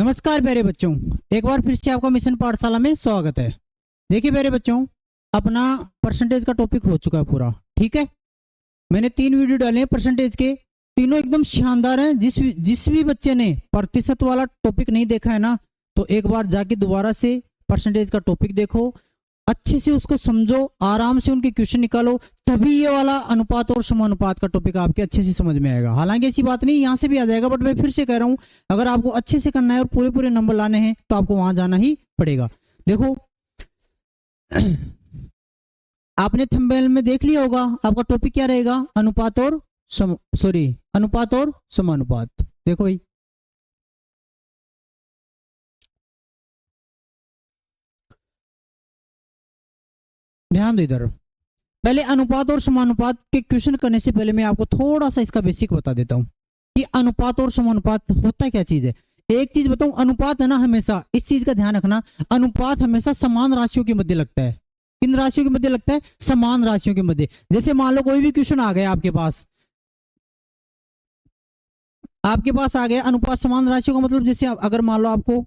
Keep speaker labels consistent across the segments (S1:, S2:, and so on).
S1: नमस्कार प्यारे बच्चों, एक बार फिर से आपका मिशन पाठशाला में स्वागत है। देखिए प्यारे बच्चों, अपना परसेंटेज का टॉपिक हो चुका है पूरा। ठीक है, मैंने 3 वीडियो डाले हैं परसेंटेज के, तीनों एकदम शानदार हैं। जिस भी बच्चे ने प्रतिशत वाला टॉपिक नहीं देखा है ना, तो एक बार जाके दोबारा से परसेंटेज का टॉपिक देखो, अच्छे से उसको समझो, आराम से उनके क्वेश्चन निकालो, तभी ये वाला अनुपात और समानुपात का टॉपिक आपके अच्छे से समझ में आएगा। हालांकि ऐसी बात नहीं, यहाँ से भी आ जाएगा, बट मैं फिर से कह रहा हूँ, अगर आपको अच्छे से करना है और पूरे पूरे नंबर लाने हैं तो आपको वहां जाना ही पड़ेगा। देखो आपने थंबनेल में देख लिया होगा, आपका टॉपिक क्या रहेगा, अनुपात और समानुपात। देखो भाई, ध्यान दो इधर। पहले अनुपात और समानुपात के क्वेश्चन करने से पहले मैं आपको थोड़ा सा इसका बेसिक बता देता हूं कि अनुपात और समानुपात होता क्या चीज है। एक चीज बताऊं, अनुपात है ना, हमेशा इस चीज का ध्यान रखना, अनुपात हमेशा समान राशियों के मध्य लगता है। किन राशियों के मध्य लगता है? समान राशियों के मध्य। जैसे मान लो कोई भी क्वेश्चन आ गया आपके पास आ गया अनुपात समान राशियों का मतलब, जैसे अगर मान लो आपको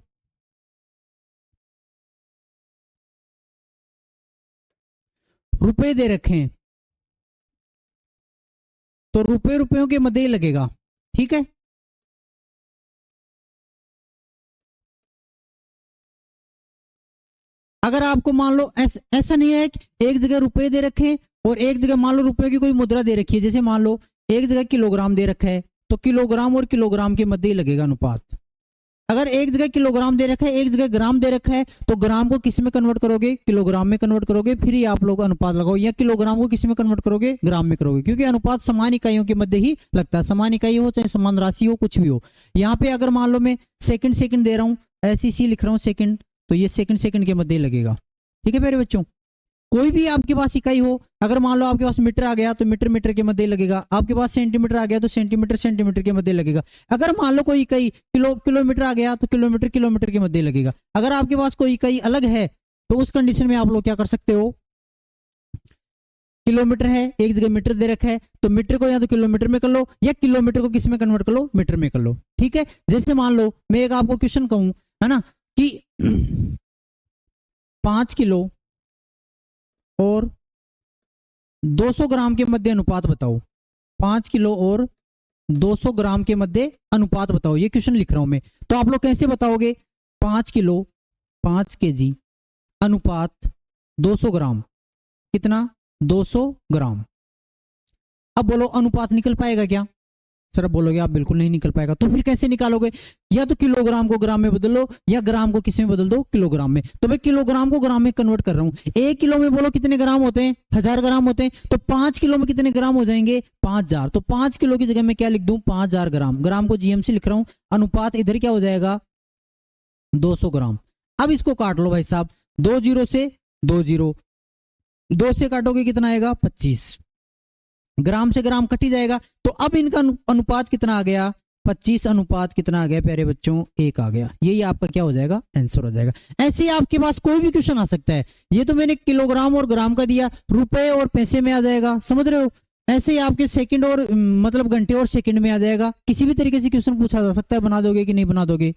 S1: रुपए दे रखे हैं तो रुपए रुपयों के मध्य ही लगेगा। ठीक है, अगर आपको मान लो ऐसा नहीं है कि एक जगह रुपए दे रखे हैं और एक जगह मान लो रुपए की कोई मुद्रा दे रखी है, जैसे मान लो एक जगह किलोग्राम दे रखा है तो किलोग्राम और किलोग्राम के मध्य ही लगेगा अनुपात। अगर एक जगह किलोग्राम दे रखा है, एक जगह ग्राम दे रखा है, तो ग्राम को किस में कन्वर्ट करोगे? किलोग्राम में कन्वर्ट करोगे, फिर ही आप लोग अनुपात लगाओ। या किलोग्राम को किस में कन्वर्ट करोगे? ग्राम में करोगे, क्योंकि अनुपात समान इकाइयों के मध्य ही लगता है। समान इकाई हो चाहे समान राशि हो, कुछ भी हो। यहाँ पे अगर मान लो मैं सेकंड दे रहा हूँ, ऐसी लिख रहा हूँ सेकंड, तो ये सेकंड के मध्य लगेगा। ठीक है प्यारे बच्चों, कोई भी आपके पास इकाई हो, अगर मान लो आपके पास मीटर आ गया तो मीटर के मध्य लगेगा, आपके पास सेंटीमीटर आ गया तो सेंटीमीटर के मध्य लगेगा। अगर मान लो कोई इकाई किलोमीटर आ गया तो किलोमीटर के मध्य लगेगा। अगर आपके पास कोई इकाई अलग है तो उस कंडीशन में आप लोग क्या कर सकते हो, किलोमीटर है, एक जगह मीटर दे रखा है तो मीटर को या तो किलोमीटर में कर लो या किलोमीटर को किस में कन्वर्ट कर लो? मीटर में कर लो। ठीक है, जैसे मान लो मैं एक आपको क्वेश्चन कहूं, है ना, कि 5 किलो और 200 ग्राम के मध्य अनुपात बताओ। 5 किलो और 200 ग्राम के मध्य अनुपात बताओ, ये क्वेश्चन लिख रहा हूं मैं। तो आप लोग कैसे बताओगे? 5 किलो 5 केजी अनुपात 200 ग्राम, कितना? 200 ग्राम। अब बोलो अनुपात निकल पाएगा क्या? सर बोलोगे आप बिल्कुल नहीं निकल पाएगा। तो फिर कैसे निकालोगे? या तो किलोग्राम को ग्राम में बदल लो या ग्राम को किस में बदल दो? किलोग्राम में। तो मैं किलोग्राम को ग्राम में कन्वर्ट कर रहा हूं। 1 किलो में बोलो कितने ग्राम होते हैं? 1000 ग्राम होते हैं। तो 5 किलो में कितने ग्राम हो जाएंगे? 5000। तो 5 किलो की जगह मैं क्या लिख दूं? 5000 ग्राम। ग्राम को जीएम से लिख रहा हूं, अनुपात इधर क्या हो जाएगा? 200 ग्राम। अब इसको काट लो भाई साहब, 2 जीरो से 2 जीरो, 2 से काटोगे कितना आएगा? 25। ग्राम से ग्राम कट ही जाएगा। तो अब इनका अनुपात कितना आ गया? 25 अनुपात कितना आ गया प्यारे बच्चों? 1 आ गया। यही आपका क्या हो जाएगा? आंसर हो जाएगा। ऐसे ही आपके पास कोई भी क्वेश्चन आ सकता है। ये तो मैंने किलोग्राम और ग्राम का दिया, रुपए और पैसे में आ जाएगा, समझ रहे हो? ऐसे ही आपके सेकंड और मतलब घंटे और सेकंड में आ जाएगा। किसी भी तरीके से क्वेश्चन पूछा जा सकता है। बना दोगे कि नहीं बना दोगे?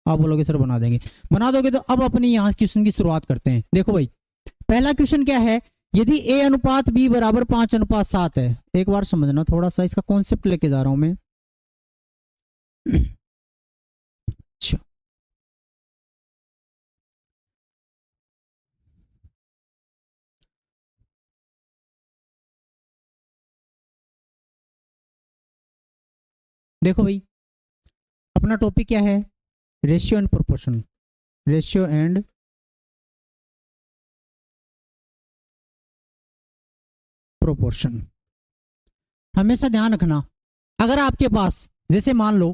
S1: आप बोलोगे सर बना देंगे। बना दोगे तो अब अपनी यहाँ क्वेश्चन की शुरुआत करते हैं। देखो भाई, पहला क्वेश्चन क्या है? यदि a अनुपात b बराबर 5 अनुपात 7 है। एक बार समझना, थोड़ा सा इसका कॉन्सेप्ट लेके जा रहा हूं मैं। अच्छा, देखो भाई, अपना टॉपिक क्या है? Ratio and proportion. Ratio and proportion. हमेशा ध्यान रखना, अगर आपके पास जैसे मान लो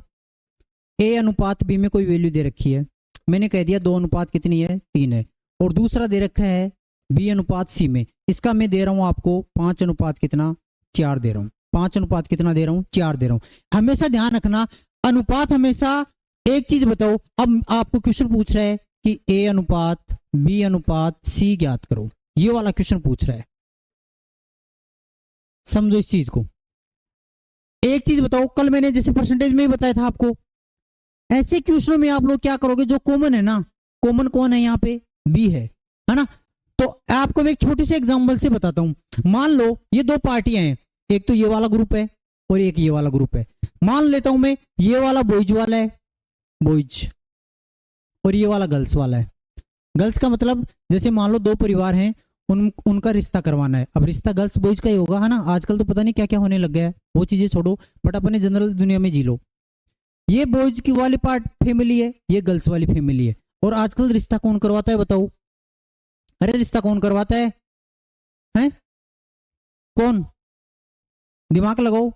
S1: a अनुपात b में कोई वैल्यू दे रखी है, मैंने कह दिया 2 अनुपात कितनी है? 3 है, और दूसरा दे रखा है b अनुपात c में, इसका मैं दे रहा हूं आपको 5 अनुपात कितना? 4 दे रहा हूं। 5 अनुपात कितना दे रहा हूं? 4 दे रहा हूं। हमेशा ध्यान रखना, अनुपात हमेशा, एक चीज बताओ, अब आपको क्वेश्चन पूछ रहा है कि a अनुपात b अनुपात c ज्ञात करो, ये वाला क्वेश्चन पूछ रहा है। समझो इस चीज को। एक चीज बताओ, कल मैंने जैसे परसेंटेज में ही बताया था आपको, ऐसे क्वेश्चनों में आप लोग क्या करोगे, जो कॉमन है ना, कॉमन कौन है यहाँ पे, बी है ना। तो आपको मैं एक छोटे से एग्जांपल से बताता हूं। मान लो ये दो पार्टियां हैं, एक तो ये वाला ग्रुप है और एक ये वाला ग्रुप है। मान लेता हूं मैं ये वाला बॉयज वाला है, बॉयज, और ये वाला गर्ल्स वाला है। गर्ल्स का मतलब जैसे मान लो दो परिवार हैं, उनका रिश्ता करवाना है। अब रिश्ता गर्ल्स बॉयज का ही होगा, है ना। आजकल तो पता नहीं क्या क्या होने लग गया है, वो चीजें छोड़ो, बट अपने जनरल दुनिया में जी लो। ये बॉयज की वाली पार्ट फैमिली है, ये गर्ल्स वाली फैमिली है। और आजकल रिश्ता कौन करवाता है बताओ? अरे रिश्ता कौन करवाता है? हैं? कौन? दिमाग लगाओ।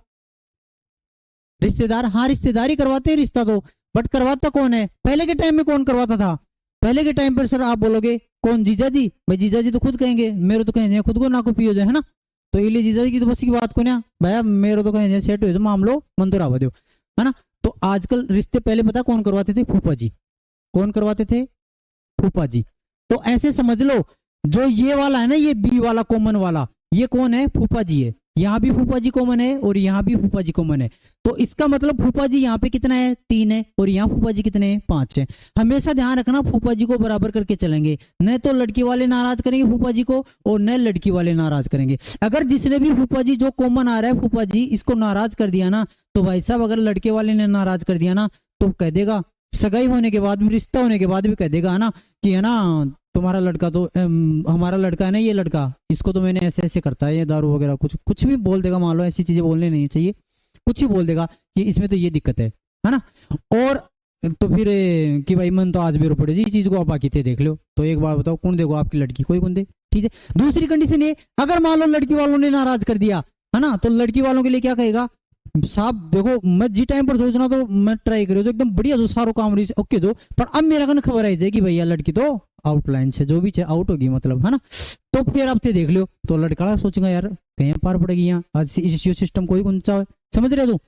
S1: रिश्तेदार। हाँ, रिश्तेदारी करवाते हैं रिश्ता तो, बट करवाता कौन है? पहले के टाइम में कौन करवाता था? पहले के टाइम पर सर आप बोलोगे कौन? जीजा जी। भाई जीजा जी तो खुद कहेंगे, मेरे तो कहेंगे खुद को ना को पियो जाए, है ना। तो इसलिए जीजा जी की तो बस की बात को ना भैया, मेरे तो कहेंगे सेट हो, तो मामलो मंदिर आवा दो, है ना। तो आजकल रिश्ते पहले पता कौन करवाते थे? फूफा जी। कौन करवाते थे? फूफा जी। तो ऐसे समझ लो, जो ये वाला है ना, ये बी वाला कॉमन वाला, ये कौन है? फूफा जी है। यहाँ भी फूफा जी कॉमन है और यहाँ भी फूफा जी कॉमन है। तो इसका मतलब फूफा जी यहाँ पे कितना है? 3 है, और यहाँ फूफा जी कितने हैं? 5 है। हमेशा ध्यान रखना, फूफा जी को बराबर करके चलेंगे, न तो लड़की वाले नाराज करेंगे फूफा जी को और न लड़की वाले नाराज करेंगे। अगर जिसने भी फूफा जी जो कॉमन आ रहा है फूफा जी, इसको नाराज कर दिया ना, तो भाई साहब अगर लड़के वाले ने नाराज कर दिया ना, तो कह देगा सगाई होने के बाद भी, रिश्ता होने के बाद भी कह देगा, है ना, कि है ना तुम्हारा लड़का तो हमारा लड़का है ना, ये लड़का, इसको तो मैंने ऐसे ऐसे करता है, ये दारू वगैरह कुछ भी बोल देगा। मान लो ऐसी चीजें बोलने नहीं चाहिए, कुछ ही बोल देगा कि इसमें तो ये दिक्कत है ना। और तो फिर कि भाई मन तो आज भी रो पड़े, इस चीज को आप बाकी थे देख लो। तो एक बार बताओ, कौन देखो आपकी लड़की? कोई कौन दे। ठीक है। दूसरी कंडीशन ये, अगर मान लो लड़की वालों ने नाराज कर दिया, है ना, तो लड़की वालों के लिए क्या कहेगा? साहब देखो, मैं जी टाइम पर सोचना तो मैं ट्राई करो तो एकदम बढ़िया जो सारो काम रही ओके दो, पर अब मेरा कन खबर आई थी कि भैया लड़की तो आउटलाइन से जो भी आउट होगी, मतलब, है ना। तो फिर अब देख लो, तो लड़का सोचेगा यार कहीं पार पड़ेगी यहाँ, आज सिस्टम कोई कौन सा, समझ रहे हो?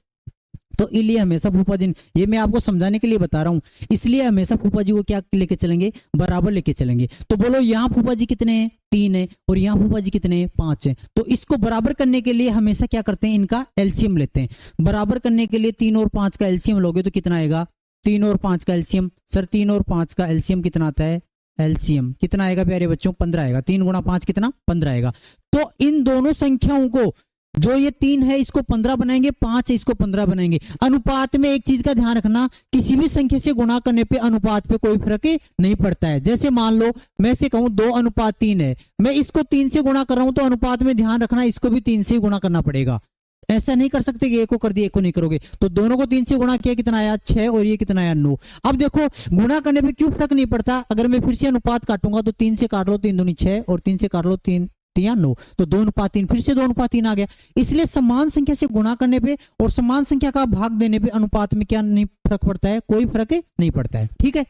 S1: तो इसलिए हमेशा फूफा जी, ये मैं आपको समझाने के लिए बता रहा हूं, इसलिए हमेशा फूफा जी को क्या लेके चलेंगे? बराबर लेके चलेंगे। तो बोलो यहाँ फूफा जी कितने हैं? 3 है, और यहाँ फूफा जी कितने हैं? 5 है। तो इसको बराबर करने के लिए हमेशा क्या करते हैं? इनका एलसीएम लेते हैं। बराबर करने के लिए 3 और 5 का एलसीएम लोगे तो कितना आएगा? 3 और 5 का एलसीएम, सर 3 और 5 का एलसीएम कितना आता है? एलसीएम कितना आएगा प्यारे बच्चों? 15 आएगा। 3 गुणा 5 कितना? 15 आएगा। तो इन दोनों संख्याओं को, जो ये 3 है इसको 15 बनाएंगे, 5 है इसको 15 बनाएंगे। अनुपात में एक चीज का ध्यान रखना, किसी भी संख्या से गुणा करने पे अनुपात पे कोई फर्क नहीं पड़ता है। जैसे मान लो मैं से कहूं 2:3 है, मैं इसको 3 से गुणा कर रहा हूं, तो अनुपात में ध्यान रखना इसको भी 3 से गुणा करना पड़ेगा। ऐसा नहीं कर सकते कि एक को कर दिया एक को नहीं करोगे। तो दोनों को 3 से गुणा किया, कितना आया? 6, और ये कितना आया? 9। अब देखो गुणा करने पे क्यों फर्क नहीं पड़ता? अगर मैं फिर से अनुपात काटूंगा तो 3 से काट लो 3 दूनी 6, और 3 से काट लो 3 या 9, तो 2:3, फिर से 2:3 आ गया। इसलिए समान संख्या से गुणा करने पे और समान संख्या का भाग देने पे अनुपात में क्या नहीं फर्क पड़ता है? कोई फर्क नहीं पड़ता है। ठीक है।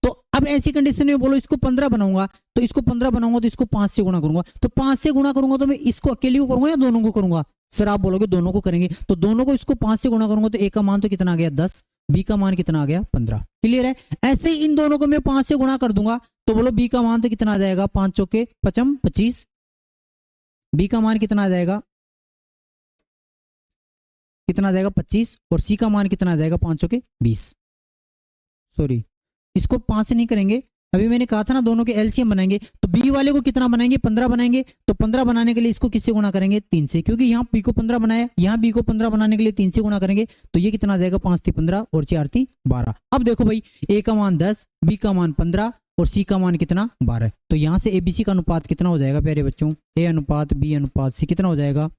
S1: तो अब ऐसी कंडीशन में बोलो इसको 15 बनाऊंगा, तो इसको 15 बनाऊंगा तो इसको 5 से गुणा करूंगा, तो 5 से गुणा करूंगा तो मैं इसको अकेले को करूंगा या दोनों को करूंगा? सर आप बोलोगे दोनों को करेंगे, तो दोनों को इसको 5 से गुणा करूंगा तो ए का मान तो कितना आ गया? 10, बी का मान कितना आ गया? 15। क्लियर है? ऐसे ही इन दोनों को मैं 5 से गुणा कर दूंगा, तो बोलो बी का मान तो कितना आ जाएगा? 5 चौके 25, बी का मान कितना आ जाएगा? कितना आ जाएगा? 25, और सी का मान कितना आ जाएगा? 5 चौके 20। सॉरी, इसको 5 से नहीं करेंगे, अभी मैंने कहा था ना दोनों के एलसीएम बनाएंगे। तो बी वाले को कितना बनाएंगे? 15 बनाएंगे। तो 15 बनाने के लिए इसको किससे गुणा करेंगे? 3 से, क्योंकि यहाँ बी को 15 बनाया, यहाँ बी को 15 बनाने के लिए 3 से गुणा करेंगे। तो ये कितना आ जाएगा? 5 × 15 और 4 × 12। अब देखो भाई, ए का मान 10, बी का मान 15 और सी का मान कितना? 12। तो यहाँ से एबीसी का अनुपात कितना हो जाएगा प्यारे बच्चों? ए अनुपात बी अनुपात सी कितना हो जाएगा?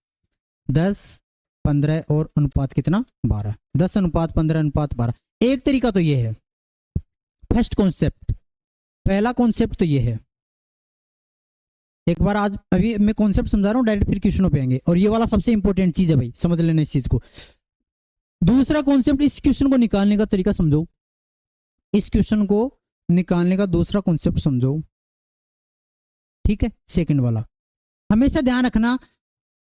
S1: 10, 15 और अनुपात कितना? 12। 10:15:12। एक तरीका तो ये है, फर्स्ट कॉन्सेप्ट, पहला कॉन्सेप्ट तो ये है। एक बार आज अभी मैं कॉन्सेप्ट समझा रहा हूं, डायरेक्ट फिर क्वेश्चनों पे आएंगे, और ये वाला सबसे इंपॉर्टेंट चीज है भाई, समझ लेना इस चीज को। दूसरा कॉन्सेप्ट, इस क्वेश्चन को निकालने का तरीका समझो, इस क्वेश्चन को निकालने का दूसरा कॉन्सेप्ट समझो। ठीक है। सेकंड वाला हमेशा ध्यान रखना,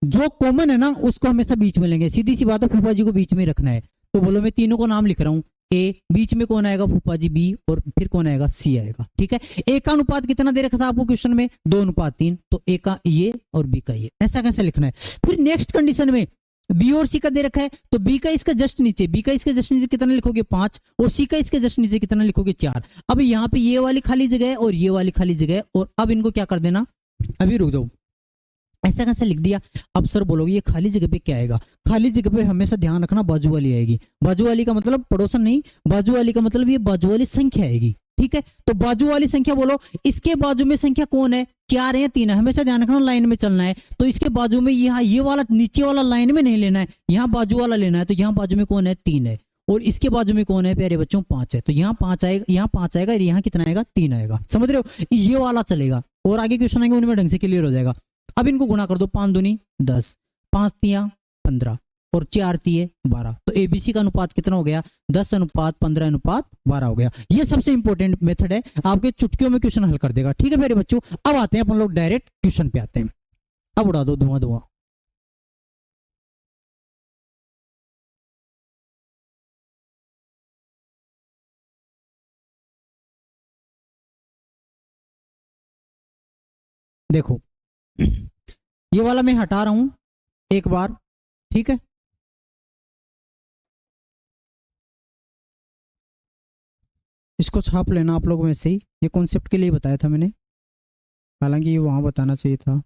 S1: जो कॉमन है ना उसको हमेशा बीच में लेंगे। सीधी सी बात है, फूफा जी को बीच में रखना है। तो बोलो मैं तीनों को नाम लिख रहा हूं, ए, बीच में कौन आएगा? फूफा जी, बी, और फिर कौन आएगा? सी आएगा। ठीक है। ए का अनुपात कितना दे रखा था आपको क्वेश्चन में? 2:3, तो ए का ये और बी का ये। ऐसा कैसे लिखना है? फिर नेक्स्ट कंडीशन में बी और सी का दे रखा है, तो बी का इसका जस्ट नीचे, बी का इसके जस्ट नीचे कितना लिखोगे 5, और सी का इसके जस्ट नीचे कितना लिखोगे 4। अब यहाँ पे ये वाली खाली जगह है और ये वाली खाली जगह है, और अब इनको क्या कर देना, अभी रुक जाओ, ऐसा कैसे लिख दिया। अब सर बोलोगे ये खाली जगह पे क्या आएगा, खाली जगह पे हमेशा ध्यान रखना बाजू वाली आएगी। बाजू वाली का मतलब पड़ोसन नहीं, बाजू वाली का मतलब ये बाजू वाली संख्या आएगी, ठीक है। तो बाजू वाली संख्या बोलो, इसके बाजू में संख्या कौन है, 4 है या 3 है, हमेशा ध्यान रखना लाइन में चलना है। तो इसके बाजू में यहाँ ये वाला नीचे वाला लाइन में नहीं लेना है, यहाँ बाजू वाला लेना है। तो यहाँ बाजू में कौन है, 3 है, और इसके बाजू में कौन है प्यारे बच्चों, 5 है। तो यहाँ 5 आएगा, यहाँ 5 आएगा, यहाँ कितना आएगा, 3 आएगा, समझ रहे हो, ये वाला चलेगा। और आगे क्वेश्चन आएंगे उनमें ढंग से क्लियर हो जाएगा। अब इनको गुणा कर दो, 5 दूनी 10, 5 तिया 15 और 4 तिये 12। तो एबीसी का अनुपात कितना हो गया, 10:15:12 हो गया। ये सबसे इंपॉर्टेंट मेथड है, आपके चुटकियों में क्वेश्चन हल कर देगा, ठीक है मेरे बच्चों। अब आते हैं अपन लोग डायरेक्ट क्वेश्चन पे आते हैं। अब उड़ा दो धुआं धुआं। देखो ये वाला मैं हटा रहा हूं एक बार, ठीक है। इसको छाप लेना आप लोग वैसे ही, ये कॉन्सेप्ट के लिए बताया था मैंने, हालांकि ये वहां बताना चाहिए था।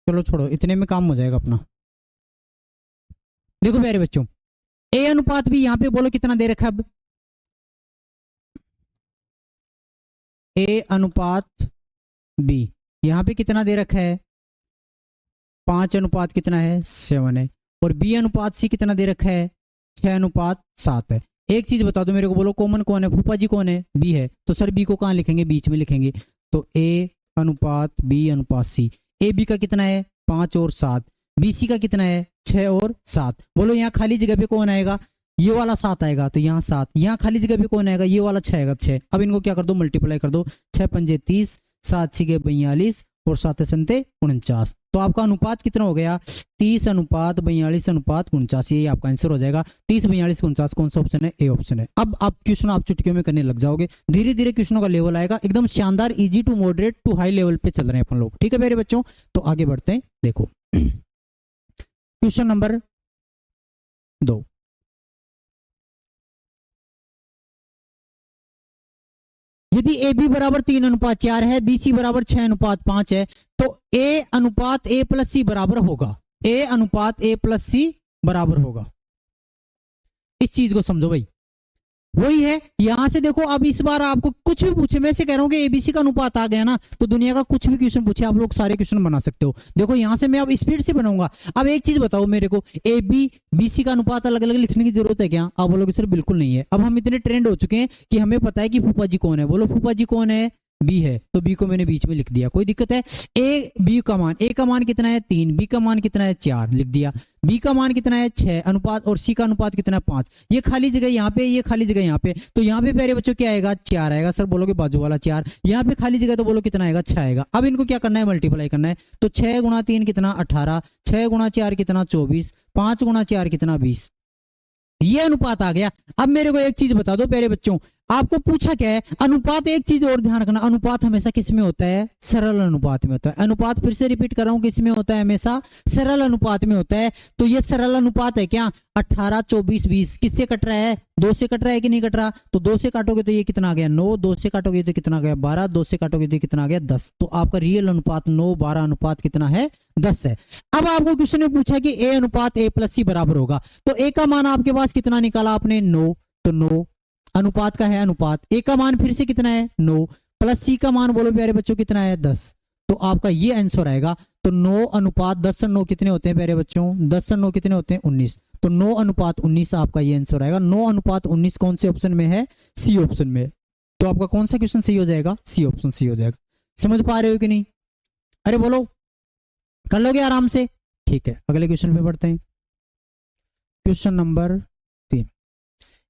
S1: चलो छोड़ो, इतने में काम हो जाएगा अपना। देखो प्यारे बच्चों, ए अनुपात भी यहाँ पे बोलो कितना दे रखा है। अब ए अनुपात बी यहाँ पे कितना दे रखा है, 5 अनुपात कितना है, 7 है। और बी अनुपात सी कितना दे रखा है, 6:7 है। एक चीज बता दो मेरे को, बोलो कॉमन कौन है, फूफा जी कौन है, बी है। तो सर बी को कहाँ लिखेंगे, बीच में लिखेंगे। तो ए अनुपात बी अनुपात सी, ए बी का कितना है 5 और 7, बी सी का कितना है 6 और 7। बोलो यहाँ खाली जगह पे कौन आएगा, ये वाला 7 आएगा, तो यहाँ 7, यहाँ खाली जगह पे कौन आएगा, ये वाला 6 आएगा, 6। अब इनको क्या कर दो, मल्टीप्लाई कर दो, 6 पंजे 30, 7 छिके 42 और 7 संते 49। तो आपका अनुपात कितना हो गया, 30:42:49। ये आपका आंसर हो जाएगा 30:42:49। कौन सा ऑप्शन है, ए ऑप्शन है। अब आप क्वेश्चन आप चुटकियों में करने लग जाओगे, धीरे धीरे क्वेश्चनों का लेवल आएगा, एकदम शानदार, easy to moderate to high level पे चल रहे हैं अपन लोग, ठीक है मेरे बच्चों। तो आगे बढ़ते हैं, देखो क्वेश्चन नंबर 2। यदि ए बी बराबर 3:4 है, बी सी बराबर 6:5 है, तो ए अनुपात ए प्लस सी बराबर होगा, ए अनुपात ए प्लस सी बराबर होगा। इस चीज को समझो भाई, वही है। यहां से देखो, अब इस बार आपको कुछ भी पूछे, मैं से कह रहा हूं कि एबीसी का अनुपात आ गया ना, तो दुनिया का कुछ भी क्वेश्चन पूछे आप लोग सारे क्वेश्चन बना सकते हो। देखो यहां से मैं अब स्पीड से बनाऊंगा। अब एक चीज बताओ मेरे को, ए बी बी सी का अनुपात अलग अलग लिखने की जरूरत है क्या, आप बोलोगे सर बिल्कुल नहीं है। अब हम इतने ट्रेंड हो चुके हैं कि हमें पता है कि फूफा जी कौन है। बोलो फूफा जी कौन है, बी है, तो बी को मैंने बीच में लिख दिया, कोई दिक्कत है। ए बी का मान, ए का मान कितना है 3, बी का मान कितना है 4, लिख दिया। बी का मान कितना है 6 अनुपात, और सी का अनुपात कितना है 5। ये खाली जगह यहाँ पे, ये खाली जगह यहाँ पे, तो यहाँ पे प्यारे बच्चों क्या आएगा, 4 आएगा। सर बोलोगे बाजू वाला 4, यहाँ पे खाली जगह तो बोलो कितना आएगा, 6 आएगा। अब इनको क्या करना है, मल्टीप्लाई करना है। तो 6 × 3 कितना 18, 6 × 4 कितना 24, 5 × 4 कितना 20। ये अनुपात आ गया। अब मेरे को एक चीज बता दो प्यारे बच्चों, आपको पूछा क्या है अनुपात, एक चीज और ध्यान रखना, अनुपात हमेशा किस में होता है, सरल अनुपात में होता है। अनुपात फिर से रिपीट कर रहा हूं, किस में होता है, हमेशा सरल अनुपात में होता है। तो ये सरल अनुपात है क्या, 18 24 20 किससे कट रहा है, 2 से कट रहा है कि नहीं कट रहा। तो 2 से काटोगे तो ये कितना आ गया 9, 2 से काटोगे तो कितना आ गया 12, 2 से काटोगे तो कितना आ गया 10। तो आपका रियल अनुपात 9 12 अनुपात कितना है 10 है। अब आपको क्वेश्चन में पूछा कि ए अनुपात ए प्लस सी बराबर होगा, तो ए का मान आपके पास कितना निकाला आपने 9, तो 9 अनुपात का है अनुपात, ए का मान फिर से कितना है 9, प्लस सी का मान बोलो प्यारे बच्चों कितना है 10। तो आपका ये आंसर आएगा। तो 9 अनुपात 10 और 9 कितने होते हैं प्यारे बच्चों, 10 और 9 कितने होते हैं 19। तो 9 अनुपात 19 आपका ये आंसर आएगा। 9 अनुपात 19 कौन से ऑप्शन में है, सी ऑप्शन में। तो आपका कौन सा क्वेश्चन सही हो जाएगा, सी ऑप्शन सही हो जाएगा। समझ पा रहे हो कि नहीं, अरे बोलो कर लोगे आराम से, ठीक है। अगले क्वेश्चन पे बढ़ते हैं, क्वेश्चन नंबर 3।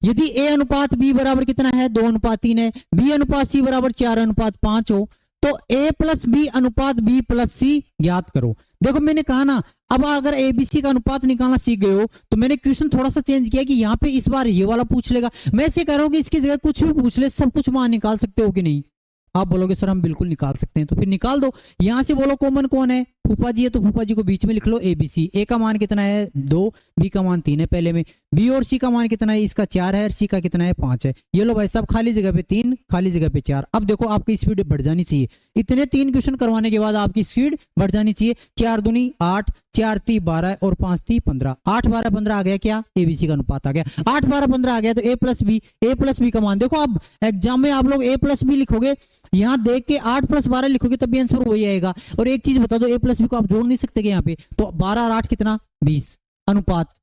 S1: यदि ए अनुपात बी बराबर कितना है 2:3 है, बी अनुपात सी बराबर 4:5 हो, तो ए प्लस बी अनुपात बी प्लस सी ज्ञात करो। देखो मैंने कहा ना, अब अगर एबीसी का अनुपात निकालना सीख गए हो तो मैंने क्वेश्चन थोड़ा सा चेंज किया कि यहाँ पे इस बार ये वाला पूछ लेगा। मैं ऐसे कह रहा हूँ कि इसकी जगह कुछ भी पूछ ले, सब कुछ वहां निकाल सकते हो कि नहीं? आप बोलोगे सर हम बिल्कुल निकाल सकते हैं, तो फिर निकाल दो। यहां से बोलो कॉमन कौन है, फूफा जी है, तो फूफा जी को बीच में लिख लो एबीसी। ए का मान कितना है 2, बी का मान 3 है पहले में, बी और सी का मान कितना है, इसका 4 है और सी का कितना है 5 है। ये लो भाई साहब, खाली जगह पे 3, खाली जगह पे 4। अब देखो आपकी स्पीड बढ़ जानी चाहिए, इतने 3 क्वेश्चन करवाने के बाद आपकी स्पीड बढ़ जानी चाहिए। 4 दूनी 8, 4 3 12 और 5 3 15, 8 12 15 आ गया क्या, एबीसी का अनुपात आ गया। 8 12 15 आ गया तो ए प्लस बी का मान देखो। अब एग्जाम में आप लोग ए प्लस बी लिखोगे, यहां देख के 8 + 12 लिखोगे तब भी आंसर वही आएगा। और एक चीज बता दो, ए प्लस बी को आप जोड़ नहीं सकते यहाँ पे, तो 12 और 8 कितना 20 अनुपात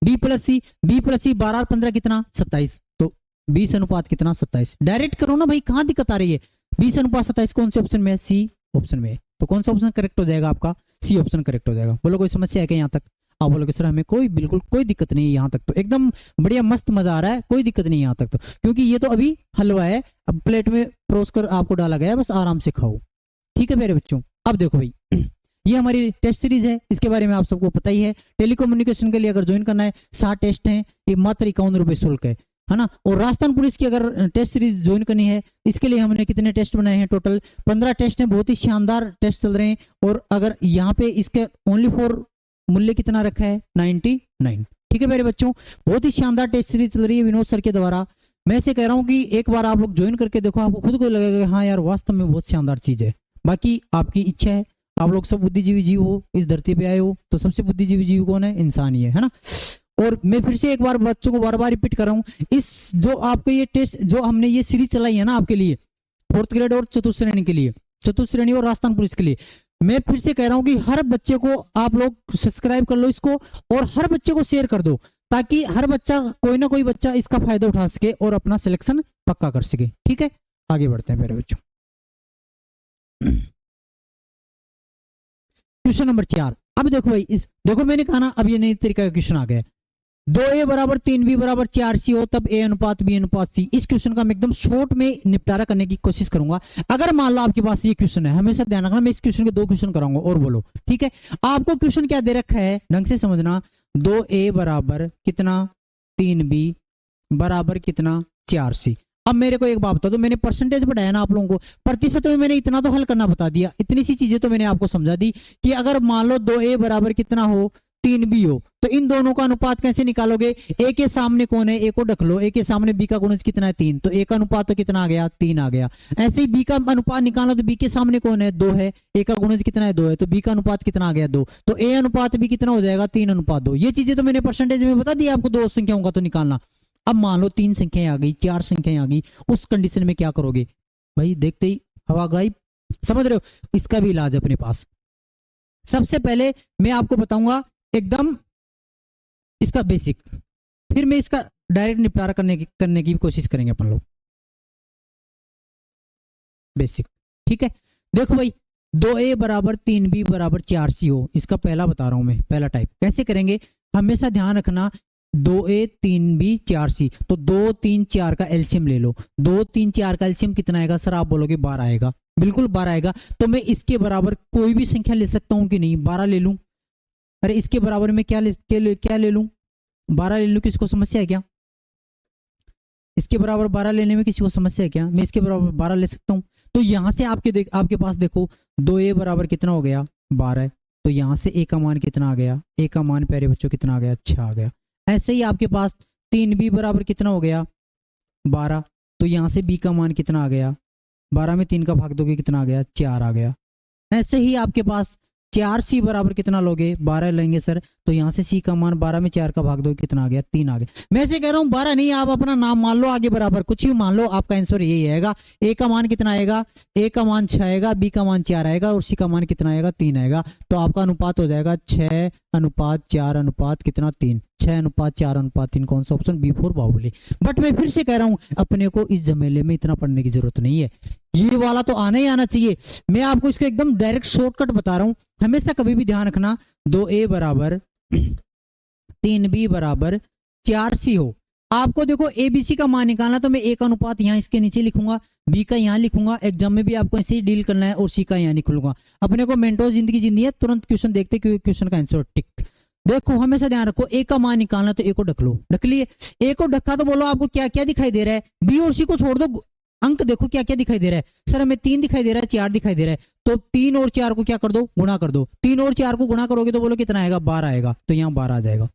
S1: बी प्लस सी 12 और 15 कितना 27, तो 20 अनुपात कितना 27। डायरेक्ट करो ना भाई, कहां दिक्कत आ रही है? 20 अनुपात 27 कौन से ऑप्शन में है? सी ऑप्शन में है। तो कौन सा ऑप्शन करेक्ट हो जाएगा आपका? सी ऑप्शन करेक्ट हो जाएगा। बोलो कोई समस्या है क्या यहाँ तक? आप बोलोगे सर हमें बिल्कुल कोई दिक्कत नहीं है, यहाँ तक तो एकदम बढ़िया मस्त मजा आ रहा है, कोई दिक्कत नहीं है यहाँ तक तो, क्योंकि ये तो अभी हलवा है, अब प्लेट में परोस कर आपको डाला गया है, बस आराम से खाओ। ठीक है मेरे बच्चों। अब देखो भाई, ये हमारी टेस्ट सीरीज है, इसके बारे में आप सबको पता ही है। टेलीकम्युनिकेशन के लिए अगर ज्वाइन करना है 60 टेस्ट हैं, ये मात्र 51 रुपए शुल्क है ना। और राजस्थान पुलिस की अगर टेस्ट सीरीज ज्वाइन करनी है, इसके लिए हमने कितने टेस्ट बनाए हैं? टोटल 15 टेस्ट हैं, बहुत ही शानदार टेस्ट चल रहे हैं। और अगर यहाँ पे इसके ओनली फॉर मूल्य कितना रखा है 99। ठीक है मेरे बच्चों, बहुत ही शानदार टेस्ट सीरीज चल रही है विनोद सर के द्वारा। मैं से कह रहा हूँ कि एक बार आप लोग ज्वाइन करके देखो, आपको खुद को लगेगा हाँ यार वास्तव में बहुत शानदार चीज है। बाकी आपकी इच्छा है, आप लोग सब बुद्धिजीवी जीव हो, इस धरती पे आए हो, तो सबसे बुद्धिजीवी जीव कौन है? इंसान ही है ना। और मैं फिर से एक बार बच्चों को बार बार रिपीट कर रहा हूँ, इस जो आपके ये टेस्ट जो हमने ये सीरीज चलाई है ना आपके लिए 4th ग्रेड और चतुर्थ श्रेणी के लिए, चतुर्थ श्रेणी और राजस्थान पुलिस के लिए, मैं फिर से कह रहा हूं कि हर बच्चे को आप लोग सब्सक्राइब कर लो इसको, और हर बच्चे को शेयर कर दो, ताकि हर बच्चा कोई ना कोई बच्चा इसका फायदा उठा सके और अपना सिलेक्शन पक्का कर सके। ठीक है, आगे बढ़ते हैं मेरे बच्चों। Question number 4। अब देखो भाई, इस देखो मैंने कहा ना, अब ये नई तरीका का क्वेश्चन आ गया। 2a = 3b = 4c हो तब a अनुपात b अनुपात c। इस क्वेश्चन का मैं एकदम शॉर्ट में निपटारा करने की कोशिश करूंगा। अगर मान लो आपके पास ये क्वेश्चन है, हमेशा ध्यान रखना, मैं इस क्वेश्चन के 2 क्वेश्चन कराऊंगा और बोलो। ठीक है, आपको क्वेश्चन क्या दे रखा है ढंग से समझना। 2a = कितना 3b = कितना 4c। अब मेरे को एक बात बता दो, मैंने परसेंटेज बढ़ाया ना आप लोगों को, प्रतिशत में मैंने इतना तो हल करना बता दिया, इतनी सी चीजें तो मैंने आपको समझा दी कि अगर मान लो 2a = कितना हो 3b हो, तो इन दोनों का अनुपात कैसे निकालोगे? a के सामने कौन है? a को रख लो, a के सामने b का गुणज कितना है 3, तो a का अनुपात तो कितना आ गया 3 आ गया। ऐसे ही b का अनुपात निकालना, तो b के सामने कौन है 2 है, a का गुणज कितना है 2 है, तो b का अनुपात कितना आ गया 2, तो a अनुपात b कितना हो जाएगा 3:2। ये चीजें तो मैंने परसेंटेज में बता दी आपको, 2 संख्याओं का तो निकालना। अब मान लो 3 संख्याएं आ गई, 4 संख्याएं आ गई, उस कंडीशन में क्या करोगे भाई? देखते ही हवा गायब, समझ रहे हो? इसका भी इलाज अपने पास। सबसे पहले मैं आपको बताऊंगा एकदम इसका बेसिक, फिर मैं इसका डायरेक्ट निपटारा करने की कोशिश करेंगे अपन लोग। बेसिक, ठीक है। देखो भाई, 2a = 3b = 4c हो, इसका पहला बता रहा हूं मैं, पहला टाइप कैसे करेंगे। हमेशा ध्यान रखना, 2a 3b 4c, तो 2 3 4 का एलसीएम ले लो। 2 3 4 का एलसीएम कितना आएगा सर? आप बोलोगे 12 आएगा, बिल्कुल 12 आएगा। तो मैं इसके बराबर कोई भी संख्या ले सकता हूं कि नहीं? 12 ले लूं। अरे इसके बराबर में क्या ले लूं? 12 ले लूं। किसको समस्या है क्या? इसके बराबर 12 लेने में किसी को समस्या है क्या? मैं इसके बराबर 12 ले सकता हूं। तो यहां से आपके पास देखो 2a = कितना हो गया 12, तो यहां से a का मान कितना आ गया? a का मान प्यारे बच्चों कितना आ गया? 6 आ गया। ऐसे ही आपके पास 3b = कितना हो गया 12, तो यहां से b का मान कितना आ गया? 12 में 3 का भाग दोगे कितना आ गया? 4 आ गया। ऐसे ही आपके पास 4c = कितना लोगे? 12 लेंगे सर, तो यहां से c का मान 12 में 4 का भाग दो कितना आ गया? 3 आ गया। मैं से कह रहा हूं 12 नहीं, आप अपना नाम मान लो आगे बराबर, कुछ भी मान लो, आपका आंसर यही आएगा। a का मान कितना आएगा? a का मान 6 आएगा, b का मान 4 आएगा और c का मान कितना आएगा? 3 आएगा। तो आपका अनुपात हो जाएगा 6:4 कितना 3, 6:4 कौन सा option? B for Baahubali. But मैं फिर से कह रहा हूं, अपने को इस झमेले में इतना पढ़ने की जरूरत नहीं है, ये वाला तो आना ही आना चाहिए। मैं आपको इसको एकदम डायरेक्ट शॉर्टकट बता रहा हूं। हमेशा कभी भी ध्यान रखना, 2a = 3b = 4c हो, आपको देखो एबीसी का मान निकालना, तो मैं ए का अनुपात यहाँ इसके नीचे लिखूंगा, बी का यहाँ लिखूंगा, एग्जाम में भी आपको ऐसे ही डील करना है, और सी का यहाँ निकलूंगा। अपने को मेंटोस जिंदगी जिंदी है, तुरंत क्वेश्चन देखते क्वेश्चन का आंसर टिक। देखो हमेशा ध्यान रखो, ए का मान निकालना तो ए को ढक लो, ढक लिए। ए को ढका तो बोलो आपको क्या क्या दिखाई दे रहा है, बी और सी को छोड़ दो, अंक देखो क्या क्या दिखाई दे रहा है। सर हमें 3 दिखाई दे रहा है, 4 दिखाई दे रहा है, तो 3 और 4 को क्या कर दो, गुणा कर दो। 3 और 4 को गुणा करोगे तो बोलो कितना आएगा, 12 आएगा, तो यहाँ 12 आ जाएगा।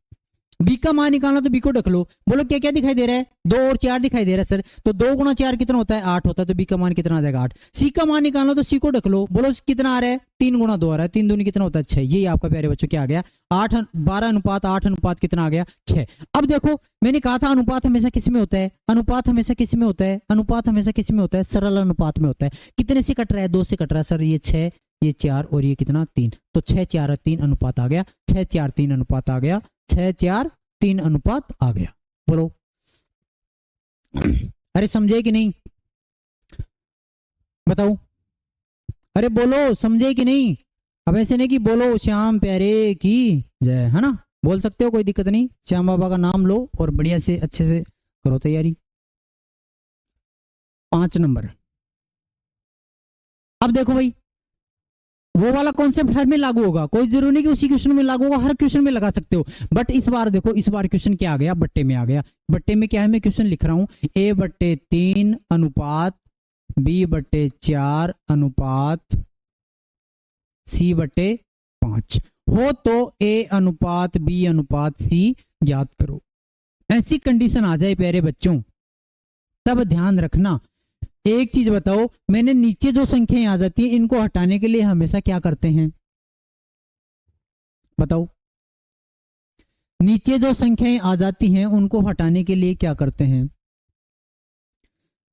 S1: बी का मान निकालना तो बी को ढक लो, बोलो क्या क्या दिखाई दे रहा है, 2 और 4 दिखाई दे रहा है सर, तो 2 गुणा 4 कितना होता है, 8 होता है, तो बी का मान कितना आ जाएगा, 8। सी का मान निकालना तो सी को ढक लो, बोलो कितना आ रहा है, 3 गुणा 2 आ रहा है, 3 दूनी कितना होता है, 6। ये आपका प्यारे बच्चों क्या आ गया, 8 12 अनुपात 8 अनुपात कितना आ गया, 6। अब देखो मैंने कहा था अनुपात हमेशा किस में होता है, अनुपात हमेशा किस में होता है, अनुपात हमेशा किस में होता है, सरल अनुपात में होता है। कितने से कट रहा है, 2 से कट रहा है सर, ये 6 ये 4 और ये कितना 3, तो 6 4 3 अनुपात आ गया, 6 4 3 अनुपात आ गया, 6 4 3 अनुपात आ गया। बोलो अरे समझे कि नहीं, बताओ, अरे बोलो समझे कि नहीं। अब ऐसे नहीं कि बोलो श्याम प्यारे की जय, है ना, बोल सकते हो, कोई दिक्कत नहीं। श्याम बाबा का नाम लो और बढ़िया से अच्छे से करो तैयारी। 5 नंबर। अब देखो भाई, वो वाला कॉन्सेप्ट हर में लागू होगा, कोई जरूरी नहीं कि उसी क्वेश्चन में लागू होगा, हर क्वेश्चन में लगा सकते हो। बट इस बार देखो, इस बार क्वेश्चन क्या आ गया, बट्टे में आ गया। बट्टे में क्या है, मैं क्वेश्चन लिख रहा हूं, a/3 अनुपात b/4 अनुपात c/5 हो तो a अनुपात b अनुपात c याद करो। ऐसी कंडीशन आ जाए प्यारे बच्चों, तब ध्यान रखना। एक चीज बताओ, मैंने नीचे जो संख्याएं आ जाती है इनको हटाने के लिए हमेशा क्या करते हैं, बताओ। नीचे जो संख्याएं आ जाती हैं उनको हटाने के लिए क्या करते हैं,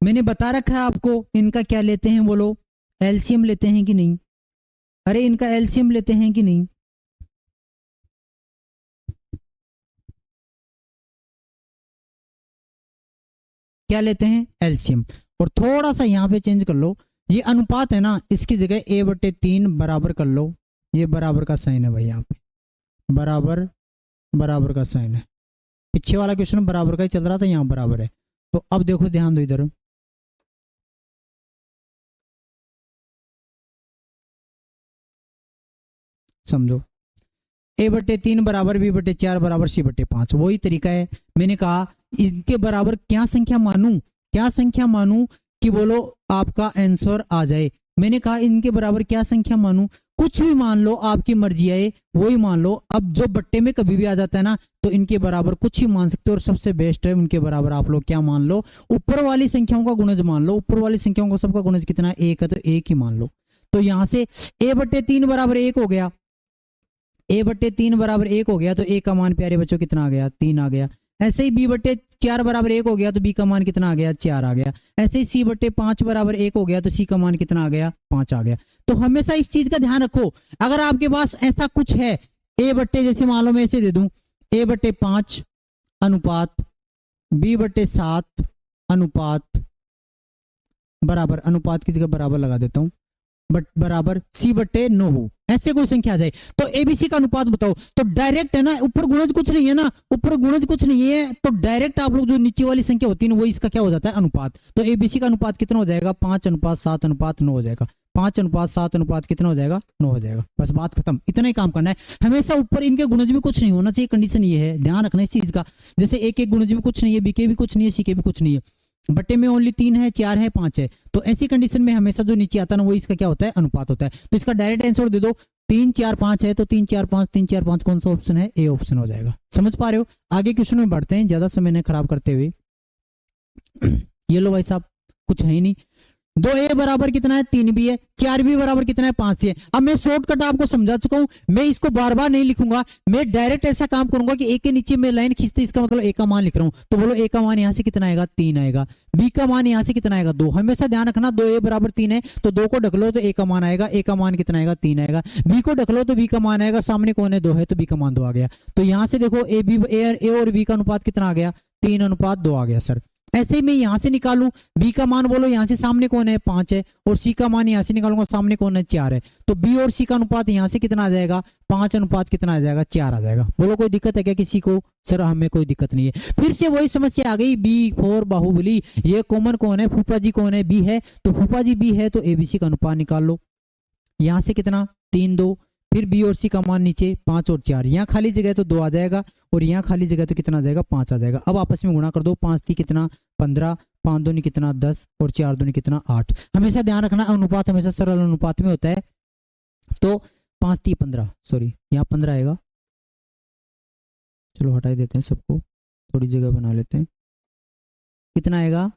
S1: मैंने बता रखा है आपको। इनका क्या लेते हैं, बोलो एलसीएम लेते हैं कि नहीं, अरे इनका एलसीएम लेते हैं कि नहीं, क्या लेते हैं, एलसीएम। और थोड़ा सा यहां पे चेंज कर लो, ये अनुपात है ना, इसकी जगह a/3 बराबर कर लो, ये बराबर का साइन है भाई, यहाँ पे बराबर बराबर का साइन है। पीछे वाला क्वेश्चन बराबर का ही चल रहा था, यहाँ बराबर है। तो अब देखो ध्यान दो इधर, समझो, a/3 बराबर b/4 बराबर c/5, वही तरीका है। मैंने कहा इनके बराबर क्या संख्या मानूं, क्या संख्या मानूं कि बोलो आपका आंसर आ जाए। मैंने कहा इनके बराबर क्या संख्या मानूं, कुछ भी मान लो, आपकी मर्जी है, वही मान लो। अब जो बट्टे में कभी भी आ जाता है ना, तो इनके बराबर कुछ ही मान सकते हो, और सबसे बेस्ट है उनके बराबर आप लोग क्या मान लो, ऊपर वाली संख्याओं का गुणज मान लो। ऊपर वाली संख्याओं का सबका गुणज कितना है, 1 है, तो 1 ही मान लो। तो यहां से a/3 बराबर 1 हो गया, a/3 बराबर 1 हो गया, तो a का मान प्यारे बच्चों कितना आ गया, 3 आ गया। ऐसे ही b/4 बराबर 1 हो गया, तो b का मान कितना आ गया, 4 आ गया। ऐसे ही c/5 बराबर 1 हो गया, तो c का मान कितना आ गया, 5 आ गया। तो हमेशा इस चीज का ध्यान रखो, अगर आपके पास ऐसा कुछ है, जैसे मान लो मैं ऐसे दे दूं, a/5 अनुपात b/7 अनुपात बराबर, अनुपात की जगह बराबर लगा देता हूं, बट बराबर c/9 हो, ऐसे कोई संख्या आ जाए, तो एबीसी का अनुपात बताओ। तो डायरेक्ट है ना, ऊपर गुणज कुछ नहीं है ना, ऊपर गुणज कुछ नहीं है, तो डायरेक्ट आप लोग जो नीचे वाली संख्या होती है ना, वो इसका क्या हो जाता है, अनुपात। तो एबीसी का अनुपात कितना हो जाएगा, 5:7:9 हो जाएगा। 5:7 कितना हो जाएगा, 9 हो जाएगा। बस बात खत्म, इतना ही काम करना है। हमेशा ऊपर इनके गुणज में कुछ नहीं होना चाहिए, कंडीशन ये है, ध्यान रखना इस चीज का। जैसे एक गुणज में कुछ नहीं है, बी के भी कुछ नहीं है, सी के भी कुछ नहीं है, बट्टे में ओनली 3 है, 4 है, 5 है, तो ऐसी कंडीशन में हमेशा जो नीचे आता है ना, वो इसका क्या होता है, अनुपात होता है। तो इसका डायरेक्ट आंसर दे दो, 3 4 5 है, तो 3 4 5 3 4 5 कौन सा ऑप्शन है, ए ऑप्शन हो जाएगा। समझ पा रहे हो। आगे क्वेश्चन में बढ़ते हैं, ज्यादा समय नहीं खराब करते हुए। ये लो भाई साहब, कुछ है ही नहीं। 2a बराबर कितना है, 3b है। 4b बराबर कितना है, 5c है। अब मैं शॉर्टकट आपको समझा चुका हूं, मैं इसको बार बार नहीं लिखूंगा, मैं डायरेक्ट ऐसा काम करूंगा कि a के नीचे मैं लाइन खींचते, इसका मतलब a का मान लिख रहा हूं, तो बोलो a का मान यहां से कितना आएगा, 3 आएगा। b का मान यहां से कितना आएगा, 2। हमेशा ध्यान रखना, 2a बराबर 3 है, तो 2 को ढक लो तो a का मान आएगा, a का मान कितना आएगा, 3 आएगा। b को ढक लो तो b का मान आएगा, सामने कौन है, 2 है, तो b का मान 2 आ गया। तो यहां से देखो a और b का अनुपात कितना आ गया, 3:2 आ गया सर। ऐसे ही मैं यहाँ से निकालूं, बी का मान बोलो यहाँ से सामने कौन है 5 है, और सी का मान यहाँ से निकालूंगा सामने कौन है 4 है, तो बी और सी का अनुपात यहाँ से कितना आ जाएगा 5 अनुपात कितना आ जाएगा 4 आ जाएगा। बोलो कोई दिक्कत है क्या किसी को? सर हमें कोई दिक्कत नहीं है। फिर से वही समस्या आ गई, B4 बाहुबली, ये कॉमन कौन है, फूफा जी कौन है, बी है, तो फूफा जी बी है तो एबीसी का अनुपात निकाल लो। यहाँ से कितना 3 2, फिर बी और सी का मान नीचे 5 और 4, यहाँ खाली जगह तो 2 आ जाएगा, और यहाँ खाली जगह तो कितना आ जाएगा 5 आ जाएगा। अब आपस में गुणा कर दो, 5 3 कितना 15, 5 दूनी कितना 10, और 4 दूनी कितना 8। हमेशा ध्यान रखना अनुपात हमेशा सरल अनुपात में होता है, तो 5 3 15, सॉरी यहाँ 15 आएगा, चलो हटा ही देते हैं सबको, थोड़ी जगह बना लेते हैं। कितना आएगा,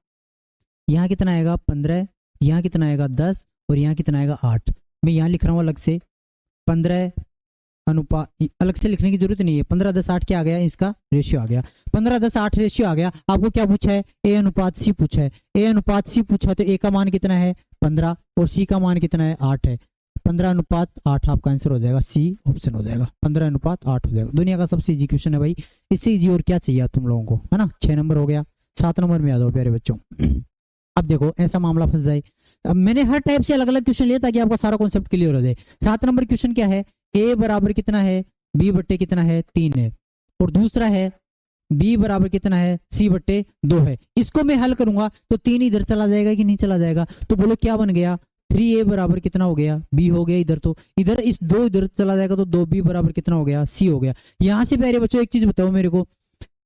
S1: यहाँ कितना आएगा 15, यहाँ कितना आएगा 10, और यहाँ कितना आएगा 8। मैं यहाँ लिख रहा हूँ अलग से 15 अनुपात, अलग से लिखने की जरूरत नहीं है, 15 10 8 क्या आ गया, इसका रेशियो आ गया, 15 10 8 रेशियो आ गया। आपको क्या पूछा है, ए अनुपात सी पूछा है, ए अनुपात सी पूछा है, तो ए का मान कितना है 15 और सी का मान कितना है 8 है, 15 अनुपात 8 आपका आंसर हो जाएगा, सी ऑप्शन हो जाएगा, 15 अनुपात 8 हो जाएगा। दुनिया का सबसे इजी क्वेश्चन है भाई, इससे इजी और क्या चाहिए तुम लोगों को, है ना। 6 नंबर हो गया, 7 नंबर में आ जाओ प्यारे बच्चों। अब देखो ऐसा मामला फंस जाए, अब मैंने हर टाइप से अलग अलग क्वेश्चन लिया ताकि आपका सारा कॉन्सेप्ट क्लियर हो जाए। 7 नंबर क्वेश्चन क्या है, ए बराबर कितना है, बी बट्टे कितना है 3 है, और दूसरा है बी बराबर कितना है, सी बट्टे 2 है। इसको मैं हल करूंगा तो 3 इधर चला जाएगा कि नहीं चला जाएगा, तो बोलो क्या बन गया, 3a बराबर कितना हो गया, b हो गया, इधर तो इधर इस 2 इधर चला जाएगा तो 2b बराबर कितना हो गया, c हो गया। यहां से प्यारे बच्चों एक चीज बताओ मेरे को,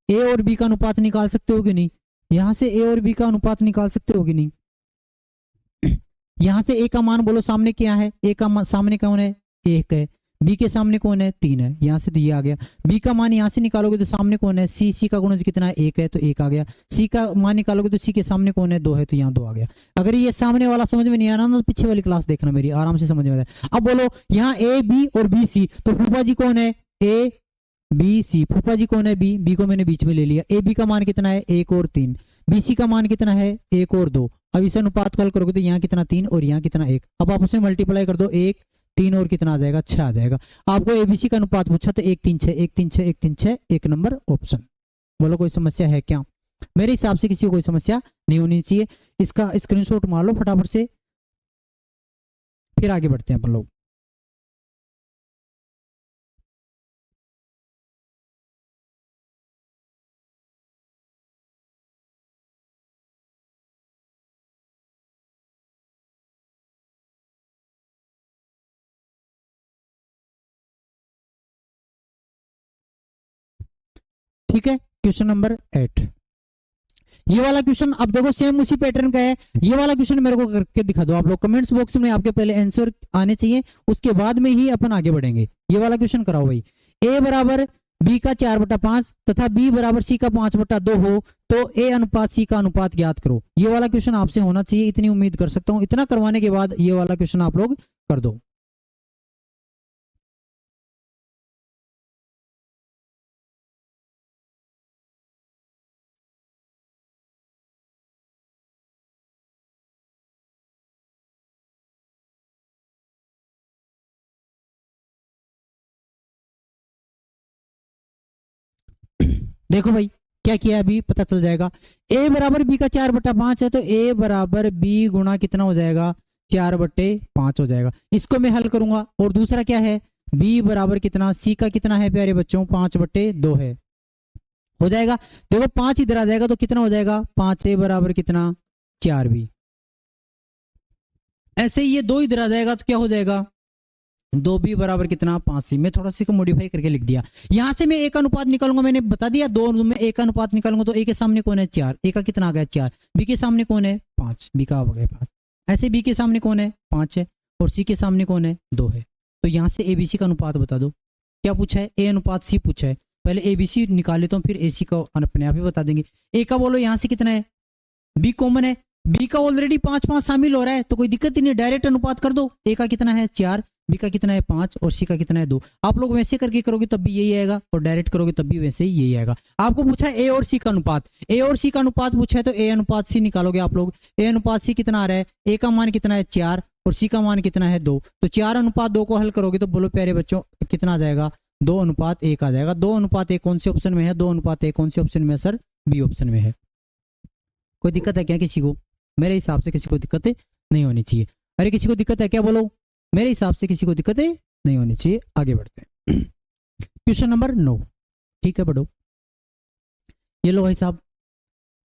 S1: a और b का अनुपात निकाल सकते हो कि नहीं, यहां से a और b का अनुपात निकाल सकते हो कि नहीं। यहां से a का मान बोलो सामने क्या है, a का सामने कौन है 1 है, b के सामने कौन है 3 है, यहां से तो ये आ गया। b का मान यहां से निकालोगे तो सामने कौन है c का गुणज कितना है 1 है तो 1 आ गया। c का मान निकालोगे तो c के सामने कौन है 2 है तो यहाँ 2 आ गया। अगर ये सामने वाला समझ में नहीं आ रहा ना तो पीछे वाली क्लास देखना मेरी, आराम से समझ में आ जाए। अब बोलो यहाँ a b और b c, तो फूफा जी कौन है a b c, फूफा जी कौन है b को मैंने बीच में ले लिया। a b का मान कितना है 1 और 3, बी सी का मान कितना है 1 और 2। अब इस अनुपात को हल करोगे तो यहाँ कितना 3 और यहाँ कितना 1। अब आपस में मल्टीप्लाई कर दो, 1 3 और कितना आ जाएगा 6 आ जाएगा। आपको एबीसी का अनुपात पूछा तो 1 3 6 1 3 6 1 3 6 1 नंबर ऑप्शन। बोलो कोई समस्या है क्या? मेरे हिसाब से किसी को कोई समस्या नहीं होनी चाहिए। इसका स्क्रीनशॉट मार लो फटाफट से, फिर आगे बढ़ते हैं अपन लोग। ठीक है, क्वेश्चन नंबर 8 ये वाला क्वेश्चन। अब देखो सेम उसी पैटर्न का है, ये वाला क्वेश्चन मेरे को करके दिखा दो आप लोग कमेंट्स बॉक्स में। आपके पहले आंसर आने चाहिए, उसके बाद में ही अपन आगे बढ़ेंगे। ये वाला क्वेश्चन कराओ भाई। ए बराबर बी का 4/5 तथा बी बराबर सी का 5/2 हो तो ए अनुपात सी का अनुपात ज्ञात करो। ये वाला क्वेश्चन आपसे होना चाहिए, इतनी उम्मीद कर सकता हूं। इतना करवाने के बाद ये वाला क्वेश्चन आप लोग कर दो। देखो भाई क्या किया अभी पता चल जाएगा। a बराबर b का 4/5 है तो a बराबर b गुणा कितना हो जाएगा 4/5 हो जाएगा। इसको मैं हल करूंगा। और दूसरा क्या है b बराबर कितना, c का कितना है प्यारे बच्चों 5/2 है, हो जाएगा। देखो 5 इधर आ जाएगा तो कितना हो जाएगा 5a बराबर कितना 4b। ऐसे ही ये 2 इधर आ जाएगा तो क्या हो जाएगा 2b बराबर कितना 5c। मैं थोड़ा सा को मॉडिफाई करके लिख दिया। यहां से मैं a का अनुपात निकालूंगा, मैंने बता दिया 2 में a का अनुपात निकालूंगा तो a के सामने कौन है 4, a का कितना आ गया 4, b के सामने कौन है 5, b का आ गया 5। ऐसे b के सामने कौन है 5 है और c के सामने कौन है 2 है। तो यहाँ से abc का अनुपात बता दो। क्या पूछा है a अनुपात c पूछा है, पहले abc निकाल लेता हूँ फिर ac का अपने आप ही बता देंगे। a का बोलो यहाँ से कितना है, b कॉमन है, b का ऑलरेडी 5 शामिल हो रहा है तो कोई दिक्कत ही नहीं, डायरेक्ट अनुपात कर दो। a का कितना है 4, b का कितना है 5 और c का कितना है 2। आप लोग वैसे करके करोगे तब भी यही आएगा और डायरेक्ट करोगे तब भी वैसे ही यही आएगा। आपको पूछा है a और c का अनुपात, a और c का अनुपात पूछा है तो a अनुपात c निकालोगे आप लोग। a अनुपात c कितना आ रहा है, a का मान कितना है 4 और c का मान कितना है 2, तो 4/2 को हल करोगे तो बोलो प्यारे बच्चों कितना आ जाएगा 2/1 आ जाएगा। 2/1 कौन से ऑप्शन में है, 2/1 कौन से ऑप्शन में है सर, बी ऑप्शन में है। कोई दिक्कत है क्या किसी को? मेरे हिसाब से किसी को दिक्कत नहीं होनी चाहिए। अरे किसी को दिक्कत है क्या, बोलो? मेरे हिसाब से किसी को दिक्कत नहीं होनी चाहिए। आगे बढ़ते हैं। Question number 9। ठीक है बढ़ो। ये लो भाई साहब,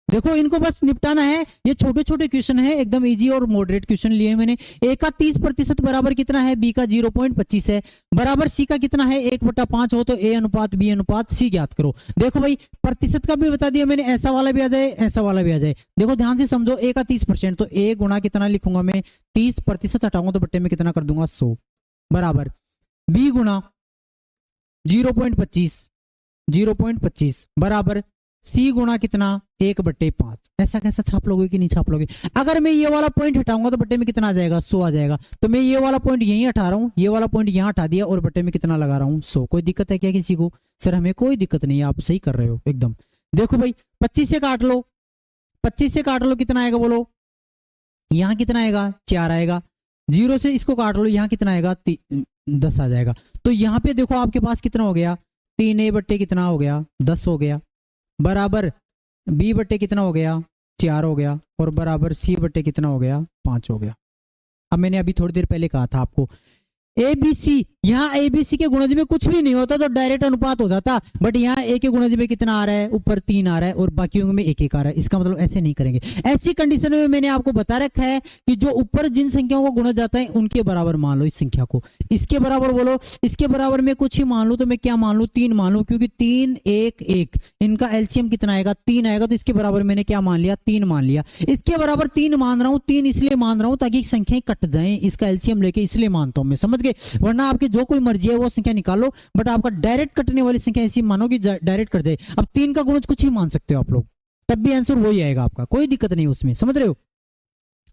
S1: देखो इनको बस निपटाना है। ये छोटे छोटे क्वेश्चन है, एकदम इजी और मॉडरेट क्वेश्चन लिए मैंने। ए का 30% बराबर कितना है? बी का 0.25 है। बराबर सी का कितना है? 1/5 हो तो ए अनुपात बी अनुपात सी ज्ञात करो। देखो भाई प्रतिशत का भी बता दिया मैंने, ऐसा वाला भी आ जाए ऐसा वाला भी आ जाए। देखो ध्यान से समझो, ए का 30% तो ए गुणा कितना लिखूंगा मैं? 30% हटाऊंगा तो बट्टे में कितना कर दूंगा? 100 बराबर बी गुणा 0.25 बराबर सी गुणा कितना? 1/5। ऐसा कैसा छाप लोगे कि नहीं छाप लोगे? अगर मैं ये वाला पॉइंट हटाऊंगा तो बट्टे में कितना आ जाएगा? 100 आ जाएगा। तो मैं ये वाला पॉइंट यहीं हटा रहा हूं, ये वाला पॉइंट यहां हटा दिया और बट्टे में कितना लगा रहा हूं? 100। कोई दिक्कत है क्या किसी को? सर हमें कोई दिक्कत नहीं है, आप सही कर रहे हो एकदम। देखो भाई 25 से काट लो, 25 से काट लो कितना आएगा बोलो? यहां कितना आएगा? 4 आएगा। 0 से इसको काट लो, यहां कितना आएगा? 10 आ जाएगा। तो यहां पे देखो आपके पास कितना हो गया? 3a बट्टे कितना हो गया? 10 हो गया बराबर b बट्टे कितना हो गया? 4 हो गया और बराबर c बट्टे कितना हो गया? 5 हो गया। अब मैंने अभी थोड़ी देर पहले कहा था आपको ए बी सी, यहाँ ए बी सी के गुणज में कुछ भी नहीं होता तो डायरेक्ट अनुपात हो जाता, बट यहाँ ए के गुणज में कितना आ रहा है? ऊपर 3 आ रहा है और बाकियों में 1 1 आ रहा है। इसका मतलब ऐसे नहीं करेंगे। ऐसी कंडीशन में मैंने आपको बता रखा है कि जो ऊपर जिन संख्याओं को गुणा जाता है उनके बराबर मान लो इस संख्या को। इसके बराबर बोलो, इसके बराबर में कुछ ही मान लू तो मैं क्या मान लू? 3 मान लू, क्योंकि 3 1 1 इनका एलसीएम कितना आएगा? 3 आएगा। तो इसके बराबर मैंने क्या मान लिया? 3 मान लिया। इसके बराबर 3 मान रहा हूं, 3 इसलिए मान रहा हूं ताकि संख्याएं कट जाएं, इसका एलसीएम लेके इसलिए मानता हूं मैं, समझ गए? वरना आपकी जो कोई मर्जी है वो संख्या निकालो, बट आपका डायरेक्ट कटने वाली संख्या ऐसी मानो कि डायरेक्ट कट जाए। अब 3 का गुणज कुछ ही मान सकते हो आप लोग, तब भी आंसर वही आएगा आपका, कोई दिक्कत नहीं उसमें, समझ रहे हो?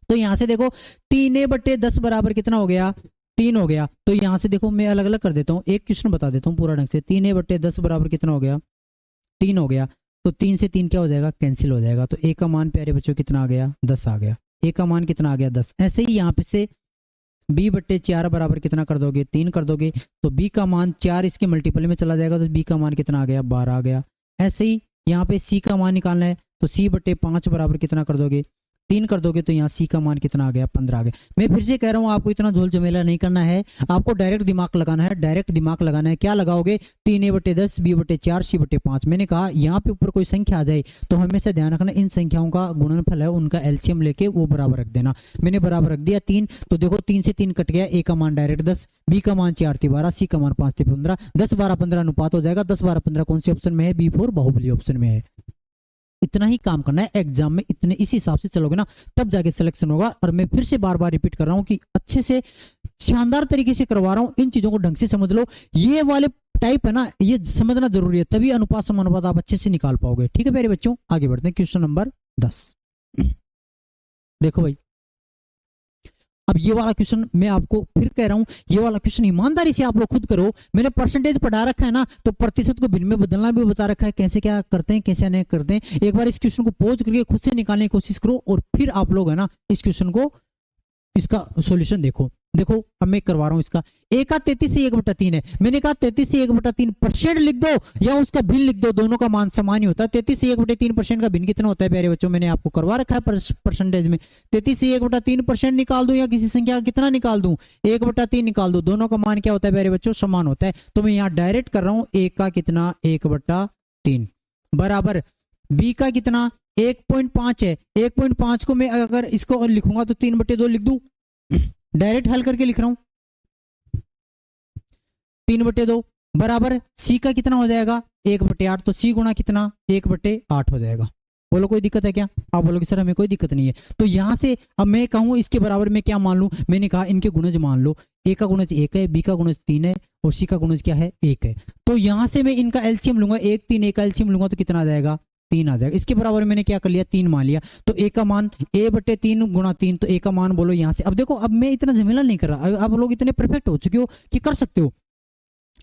S1: तो यहां से देखो 3a/10 बराबर कितना हो गया? 3 हो गया। तो यहां से देखो मैं अलग अलग कर देता हूं, एक क्वेश्चन बता देता हूं पूरा ढंग से। 3a/10 बराबर कितना हो गया? 3 हो गया। तो 3 से 3 क्या हो जाएगा? कैंसिल हो जाएगा। तो a का मान प्यारे बच्चों कितना आ गया? 10 आ गया। a का मान कितना आ गया? 10। ऐसे ही यहाँ पे से b/4 बराबर कितना कर दोगे? 3 कर दोगे तो b का मान 4 इसके मल्टीपल में चला जाएगा, तो b का मान कितना आ गया? 12 आ गया। ऐसे ही यहाँ पे c का मान निकालना है तो c/5 बराबर कितना कर दोगे? 3 कर दोगे तो यहाँ c का मान कितना आ गया? 15 आ गया। मैं फिर से कह रहा हूँ आपको इतना झोल झमेला नहीं करना है, आपको डायरेक्ट दिमाग लगाना है, डायरेक्ट दिमाग लगाना है। क्या लगाओगे? 3a/10 b/4 c/5। मैंने कहा यहाँ पे ऊपर कोई संख्या आ जाए तो हमेशा ध्यान रखना इन संख्याओं का गुणनफल है उनका एलसीएम लेके वो बराबर रख देना। मैंने बराबर रख दिया 3, तो देखो 3 से 3 कट गया, a का मान डायरेक्ट 10, b का मान 4 × 12, c का मान 5 × 15, 10 12 15 अनुपात हो जाएगा। 10 12 15 कौन से ऑप्शन में है? B4 बाहुबली ऑप्शन में है। इतना ही काम करना है एग्जाम में, इतने इस हिसाब से चलोगे ना तब जाके सिलेक्शन होगा। और मैं फिर से बार बार रिपीट कर रहा हूं कि अच्छे से शानदार तरीके से करवा रहा हूं, इन चीजों को ढंग से समझ लो। ये वाले टाइप है ना, ये समझना जरूरी है, तभी अनुपात समानुपात आप अच्छे से निकाल पाओगे। ठीक है प्यारे बच्चों, आगे बढ़ते हैं। क्वेश्चन नंबर 10 देखो भाई, अब ये वाला क्वेश्चन मैं आपको फिर कह रहा हूं, ये वाला क्वेश्चन ईमानदारी से आप लोग खुद करो। मैंने परसेंटेज पढ़ा रखा है ना, तो प्रतिशत को भिन्न में बदलना भी बता रखा है, कैसे क्या करते हैं कैसे नहीं करते हैं। एक बार इस क्वेश्चन को पॉज करके खुद से निकालने की कोशिश करो और फिर आप लोग है ना इस क्वेश्चन को, इसका सॉल्यूशन देखो। देखो अब मैं करवा रहा हूं इसका। a का 33 से 1/3 है। मैंने कहा 33 से 1/3% लिख दो या उसका भिन्न लिख दो, दोनों का मान समान ही होता है। 33 से 1/3% का भिन्न कितना होता है प्यारे बच्चों? मैंने आपको करवा रखा है परसेंटेज में। 33 से 1/3% निकाल दूं या किसी संख्या का कितना निकाल दूं? 1/3 निकाल दूं, दोनों का मान क्या होता है प्यारे बच्चों? समान होता है। तो मैं यहाँ डायरेक्ट कर रहा हूं, a का कितना? 1/3 बराबर b का कितना? 1.5 है। 1.5 को मैं अगर इसको लिखूंगा तो 3/2 लिख दूं, डायरेक्ट हल करके लिख रहा हूं। 3/2 बराबर c का कितना हो जाएगा? 1/8। तो c गुणा कितना? 1/8 हो जाएगा। बोलो कोई दिक्कत है क्या? आप बोलोगे सर हमें कोई दिक्कत नहीं है। तो यहां से अब मैं कहूं इसके बराबर में क्या मान लूं? मैंने कहा इनके गुणज मान लो, a का गुणज 1 है, b का गुणज 3 है और c का गुणज क्या है? 1 है। तो यहां से मैं इनका एलसीएम लूंगा, 1 3 1 का एलसीएम लूंगा तो कितना आ जाएगा? 3 आ जाएगा। इसके बराबर मैंने क्या कर लिया? 3 मान लिया। तो a का मान a/3 गुणा 3, तो a का मान बोलो यहां से। अब देखो अब मैं इतना झमेला नहीं कर रहा, आप लोग इतने परफेक्ट हो चुके हो कि कर सकते हो।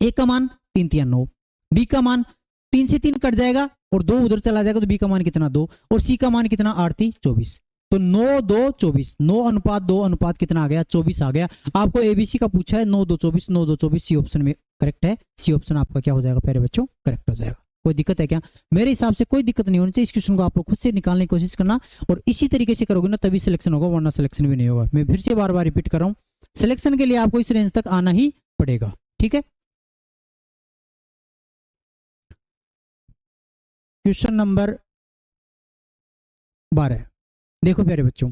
S1: a का मान 3 3 9, b का मान 3 से 3 कट जाएगा और 2 उधर चला जाएगा, तो b का मान कितना? 2 और c का मान कितना? 8 3 24। तो 9 2 24, 9 अनुपात 2 अनुपात कितना आ गया? 24 आ गया। आपको एबीसी का पूछा है, 9 2 24, 9 2 24 सी ऑप्शन में करेक्ट है। सी ऑप्शन आपका क्या हो जाएगा प्यारे बच्चों? करेक्ट हो जाएगा। कोई दिक्कत है क्या? मेरे हिसाब से कोई दिक्कत नहीं होनी चाहिए। इस क्वेश्चन को आप लोग खुद से निकालने की कोशिश करना और इसी तरीके से करोगे ना तभी सिलेक्शन होगा, वरना सिलेक्शन भी नहीं होगा। मैं फिर से बार बार रिपीट कर रहा हूँ, सिलेक्शन के लिए आपको इस रेंज तक आना ही पड़ेगा। ठीक है, क्वेश्चन नंबर 12 देखो प्यारे बच्चों,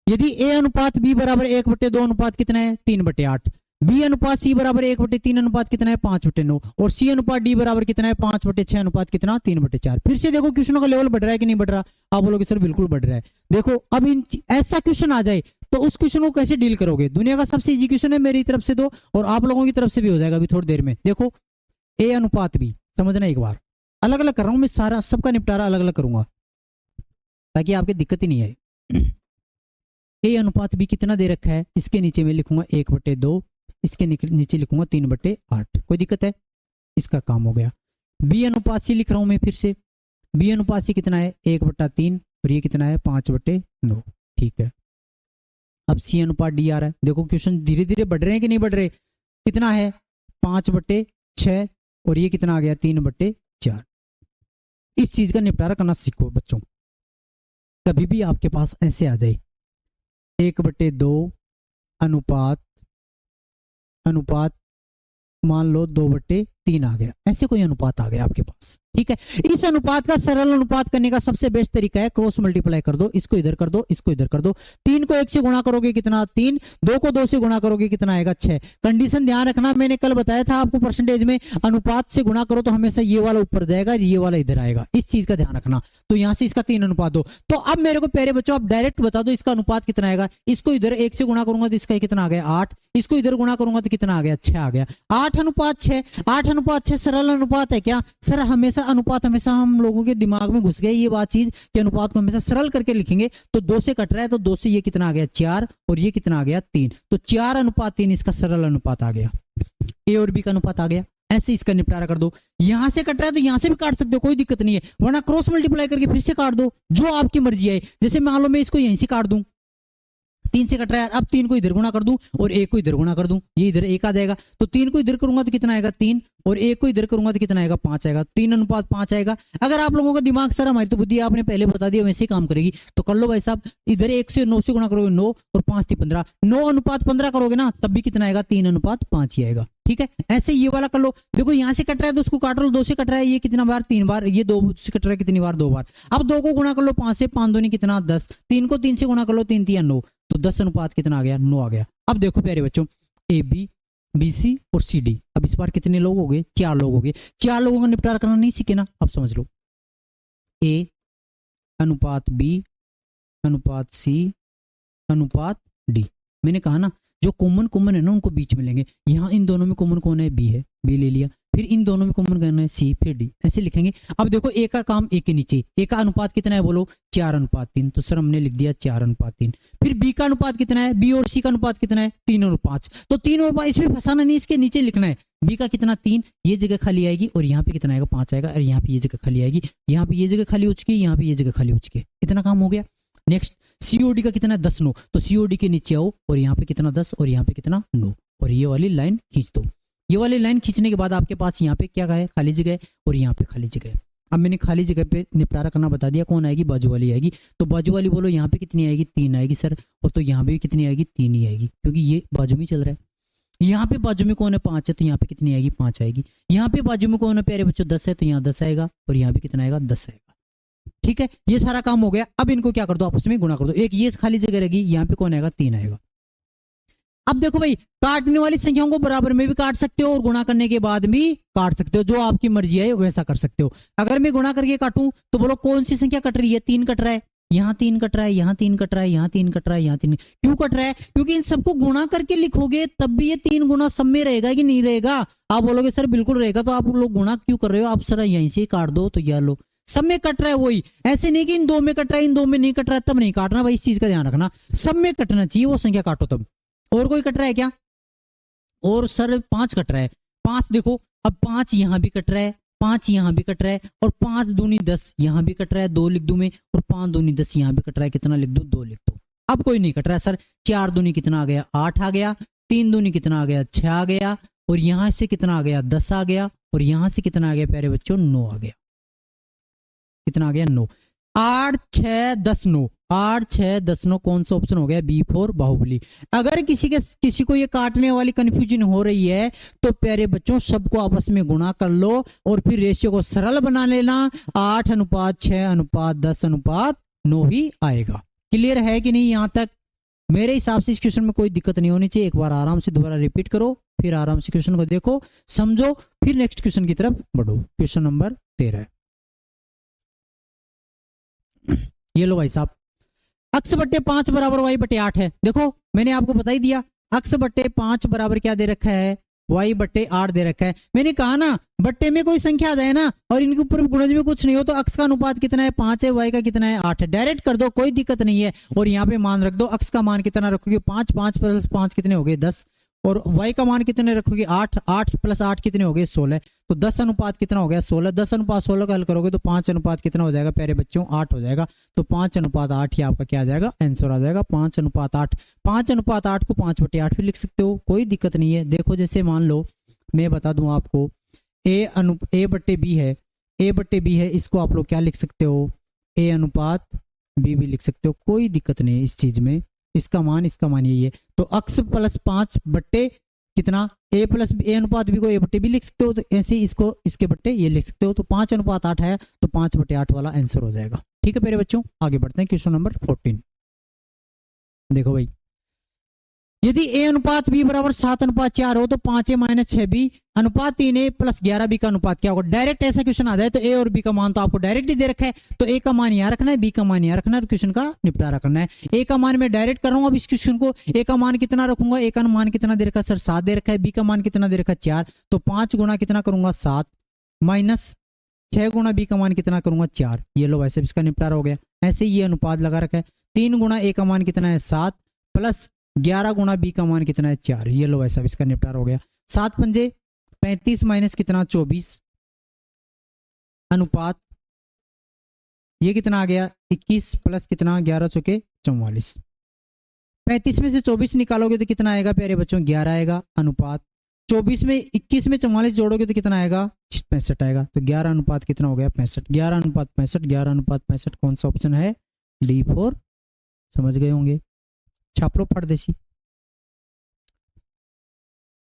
S1: यदि a अनुपात b बराबर 1/2 अनुपात कितना है 3/8, b अनुपात c बराबर 1/3 अनुपात कितना है 5/9 और c अनुपात d बराबर कितना है 5/6 अनुपात कितना 3/4। फिर से देखो क्वेश्चनों का लेवल बढ़ रहा है कि नहीं बढ़ रहा? आप बोलोगे सर बिल्कुल बढ़ रहा है। देखो अब ऐसा क्वेश्चन आ जाए तो उस क्वेश्चन को कैसे डील करोगे? दुनिया का सबसे इजी क्वेश्चन है मेरी तरफ से तो, और आप लोगों की तरफ से भी हो जाएगा अभी थोड़ी देर में। देखो a अनुपात b, समझना एक बार, अलग अलग कर रहा हूं मैं, सारा सबका निपटारा अलग अलग करूंगा ताकि आपकी दिक्कत ही नहीं आए। a अनुपात b कितना दे रखा है, इसके नीचे मैं लिखूंगा 1/2, इसके नीचे लिखूंगा 3/8। कोई दिक्कत है? इसका काम हो गया। b अनुपात c लिख रहा हूं मैं फिर से, b अनुपात c कितना है 1/3 और ये कितना है 5/9। ठीक है, अब c अनुपात d आ रहा है। देखो क्वेश्चन धीरे धीरे बढ़ रहे हैं कि नहीं बढ़ रहे? कितना है 5/6 और ये कितना आ गया 3/4। इस चीज का निपटारा करना सीखो बच्चों। कभी भी आपके पास ऐसे आ जाए 1/2 अनुपात मान लो 2/3 आ गया, ऐसे कोई अनुपात आ गया आपके पास। ठीक है, इस अनुपात का सरल अनुपात करने का सबसे बेस्ट तरीका है क्रॉस मल्टीप्लाई कर दो, इसको इधर कर दो, इसको इधर कर दो। 3 को 1 से गुणा करोगे कितना 3, 2 को 2 से गुणा करोगे कितना आएगा 6। कंडीशन ध्यान रखना, मैंने कल बताया था आपको परसेंटेज में अनुपात से गुणा करो तो हमेशा ये वाला ऊपर जाएगा, ये वाला इधर आएगा, इस चीज का ध्यान रखना। तो यहां से इसका 3 अनुपात दो। तो अब मेरे को प्यारे बच्चों आप डायरेक्ट बता दो इसका अनुपात कितना आएगा। इसको इधर 1 से गुणा करूंगा तो इसका कितना आ गया 8, इसको इधर गुणा करूंगा तो कितना आ गया 6 आ गया। 8/6, 8/6 सरल अनुपात है क्या? सर हमेशा अनुपात हमेशा हम लोगों के दिमाग में घुस गया ये बात चीज कि अनुपात को हमेशा सरल करके लिखेंगे। तो 2 से कट रहा है तो 2 से ये कितना आ गया 4 और ये कितना आ गया 3, तो 4/3 इसका सरल अनुपात आ गया। ए और बी का अनुपात आ गया। ऐसे इसका निपटारा कर दो। यहां से कट रहा है तो यहां से भी काट सकते हो, कोई दिक्कत नहीं है, वरना क्रॉस मल्टीप्लाई करके फिर से काट दो, जो आपकी मर्जी है। जैसे मान लो मैं इसको यहीं से काट दूं, 3 से कट रहा है, अब 3 को इधर गुणा कर दूं और 1 को इधर गुणा कर दूं, ये इधर 1 आ जाएगा। तो 3 को इधर करूंगा तो कितना आएगा 3 और 1 को इधर करूंगा तो कितना आएगा 5 आएगा। 3/5 आएगा। अगर आप लोगों का दिमाग सर हमारी तो बुद्धि आपने पहले बता दिया वैसे ही काम करेगी तो कर लो भाई साहब। इधर 1 से 9 से गुणा करोगे 9 और 5 3 15, 9/15 करोगे ना तब भी कितना आएगा 3/5 ही आएगा। ठीक है, ऐसे ये वाला कर लो। देखो यहां से कट रहा है तो उसको काट लो, 2 से कट रहा है ये कितना बार 3 बार, ये 2 से कट रहा है कितनी बार 2 बार। अब 2 को गुणा कर लो 5 से, 5 दूनी कितना 10, 3 को 3 से गुणा कर लो 3 3 9, तो 10 अनुपात कितना आ गया 9 आ गया। अब देखो प्यारे बच्चों ए बी बी सी और सी डी, अब इस बार कितने लोग हो गए 4 लोग हो गए। 4 लोगों का निपटारा करना नहीं सीखे ना, अब समझ लो ए अनुपात बी अनुपात सी अनुपात डी। मैंने कहा ना जो कॉमन है ना उनको बीच में लेंगे। यहाँ इन दोनों में कॉमन कौन है बी है, बी ले लिया, फिर इन दोनों में कॉमन करना है सी फिर डी, ऐसे लिखेंगे। अब देखो ए का काम ए के नीचे, ए का अनुपात कितना है बोलो 4/3, तो सर हमने लिख दिया 4/3। फिर बी का अनुपात कितना है, बी और सी का अनुपात कितना है 3/5, तो 3/5 इसमें फंसाना नहीं, इसके नीचे लिखना है। बी का कितना 3, ये जगह खाली आएगी और यहाँ पे कितना आएगा 5 आएगा और यहाँ पे ये जगह खाली आएगी, यहाँ पे ये जगह खाली हो चुकी है, यहाँ पे ये जगह खाली हो चुकी है। इतना काम हो गया। नेक्स्ट सीओडी का कितना है 10 9, तो सीओडी के नीचे आओ और यहाँ पे कितना 10 और यहाँ पे कितना 9 और ये वाली लाइन खींच दो। ये वाली लाइन खींचने के बाद आपके पास यहाँ पे क्या है खाली जगह और यहाँ पे खाली जगह। अब मैंने खाली जगह पे निपटारा करना बता दिया, कौन आएगी बाजू वाली आएगी। तो बाजू वाली बोलो यहाँ पे कितनी आएगी 3 आएगी सर, और तो यहाँ पे भी कितनी आएगी 3 ही आएगी क्योंकि ये बाजू में चल रहा है। यहाँ पे बाजू में कौन है 5 है, तो यहाँ पे कितनी आएगी 5 आएगी। यहाँ पे बाजू में कौन है प्यारे बच्चों 10 है, तो यहाँ 10 आएगा और यहाँ पे कितना आएगा 10 आएगा। ठीक है, ये सारा काम हो गया। अब इनको क्या कर दो आपस में गुणा कर दो, एक ये खाली जगह रहेगी, यहाँ पे कौन आएगा 3 आएगा। अब देखो भाई काटने वाली संख्याओं को बराबर में भी काट सकते हो और गुणा करने के बाद भी काट सकते हो, जो आपकी मर्जी है वैसा कर सकते हो। अगर मैं गुणा करके काटूं तो बोलो कौन सी संख्या कट रही है 3 कट रहा है, यहाँ 3 कट रहा है, यहाँ 3 कट रहा है, यहाँ 3 कट रहा है, यहाँ 3 क्यों कट रहा है? क्योंकि इन सबको गुणा करके लिखोगे तब भी ये 3 गुना सब में रहेगा कि नहीं रहेगा। आप बोलोगे सर बिल्कुल रहेगा, तो आप लोग गुणा क्यों कर रहे हो? आप सर यहीं से काट दो, तो यह लो सब में कट रहा है वही, ऐसे नहीं कि इन 2 में कट रहा है इन 2 में नहीं कट रहा है तब नहीं काटना भाई, इस चीज का ध्यान रखना। सब में कटना चाहिए वो संख्या काटो तब। और कोई कट रहा है क्या? और सर 5 कट रहा है, 5 देखो अब 5 यहाँ भी कट रहा है, 5 यहाँ भी कट रहा है और 5 दूनी 10 यहाँ भी कट रहा है, 2 लिख दूं मैं, और 5 दूनी 10 यहाँ भी कट रहा है, कितना लिख दूं 2 लिख दो। अब कोई नहीं कट रहा है सर, 4 दूनी कितना आ गया 8 आ गया, 3 दूनी कितना आ गया 6 आ गया, और यहाँ से कितना आ गया 10 आ गया, और यहाँ से कितना आ गया प्यारे बच्चों 9 आ गया। कितना आ गया 9। 8 6 10 9, 8 6 10 9 कौन सा ऑप्शन हो गया? B for Baahubali. अगर किसी को ये काटने वाली कंफ्यूजन हो रही है तो प्यारे बच्चों सबको आपस में गुणा कर लो और फिर रेशियो को सरल बना लेना। 8:6:10:9 ही आएगा। क्लियर है कि नहीं? यहां तक मेरे हिसाब से इस क्वेश्चन में कोई दिक्कत नहीं होनी चाहिए। एक बार आराम से दोबारा रिपीट करो, फिर आराम से क्वेश्चन को देखो, समझो, फिर नेक्स्ट क्वेश्चन की तरफ बढ़ो। क्वेश्चन नंबर 13 ये लो भाई साहब, x बट्टे 5 बराबर y बट्टे 8 है। देखो मैंने आपको बता ही दिया, x बट्टे 5 बराबर क्या दे रखा है? y बट्टे 8 दे रखा है। मैंने कहा ना बट्टे में कोई संख्या आ जाए ना और इनके ऊपर गुणज में कुछ नहीं हो तो x का अनुपात कितना है? 5 है, y का कितना है? 8 है। डायरेक्ट कर दो, कोई दिक्कत नहीं है। और यहाँ पे मान रख दो, x का मान कितना रखोगे? 5, 5 प्लस 5 कितने हो गए? 10। और y का मान कितने रखोगे? 8, 8 प्लस 8 कितने हो गए? 16। तो 10 अनुपात कितना हो गया? 16। 10 अनुपात 16 का हल करोगे तो 5 अनुपात कितना हो जाएगा प्यारे बच्चों? 8 हो जाएगा। तो 5 अनुपात 8 ही आपका क्या आ जाएगा? आंसर आ जाएगा 5 अनुपात 8। 5 अनुपात 8 को 5 बटे 8 भी लिख सकते हो, कोई दिक्कत नहीं है। देखो जैसे मान लो मैं बता दूं आपको, a बट्टे b है, a बट्टे b है, इसको आप लोग क्या लिख सकते हो? a अनुपात b भी लिख सकते हो, कोई दिक्कत नहीं है इस चीज में। इसका मान यही है। तो x प्लस 5 बट्टे कितना? a प्लस a अनुपात b को a बट्टे b लिख सकते हो, तो ऐसे इसको इसके बट्टे ये लिख सकते हो। तो 5 अनुपात 8 है तो 5 बट्टे 8 वाला आंसर हो जाएगा। ठीक है मेरे बच्चों, आगे बढ़ते हैं। क्वेश्चन नंबर 14 देखो भाई, यदि a अनुपात b बराबर 7:4 हो तो 5a माइनस 6b अनुपात 3a प्लस 11b का अनुपात क्या होगा? डायरेक्ट ऐसा क्वेश्चन आ जाए तो a और b का मान तो आपको डायरेक्ट ही दे रखा है, तो a का मान यहाँ रखना है, b का मान यहाँ रखना है, क्वेश्चन का निपटारा करना है। a का मान मैं डायरेक्ट कर रहा हूँ अब इस क्वेश्चन को। a का मान कितना रखूंगा? a का मान कितना दे रखा है सर? 7 दे रखा है। b का मान कितना दे रखा है? 4। तो 5 गुना कितना करूंगा? 7 माइनस 6 गुना b का मान कितना करूंगा? 4। ये लो वैसे इसका निपटारा हो गया। ऐसे ये अनुपात लगा रखा है। 3 गुना a का मान कितना है? 7 प्लस 11 गुना b का मान कितना है? 4। ये लो ऐसा इसका निपटारा हो गया। 7 पंजे 35 माइनस कितना? 24 अनुपात ये कितना आ गया? 21 प्लस कितना? 11 चौके 44। 35 में से 24 निकालोगे तो कितना आएगा प्यारे बच्चों? 11 आएगा। अनुपात 24 में 21 में 44 जोड़ोगे तो कितना आएगा? 65 आएगा। तो 11 अनुपात कितना हो गया? 65। 11 अनुपात 65, 11 अनुपात 65 कौन सा ऑप्शन है? D4। समझ गए होंगे, छाप लो परदेसी।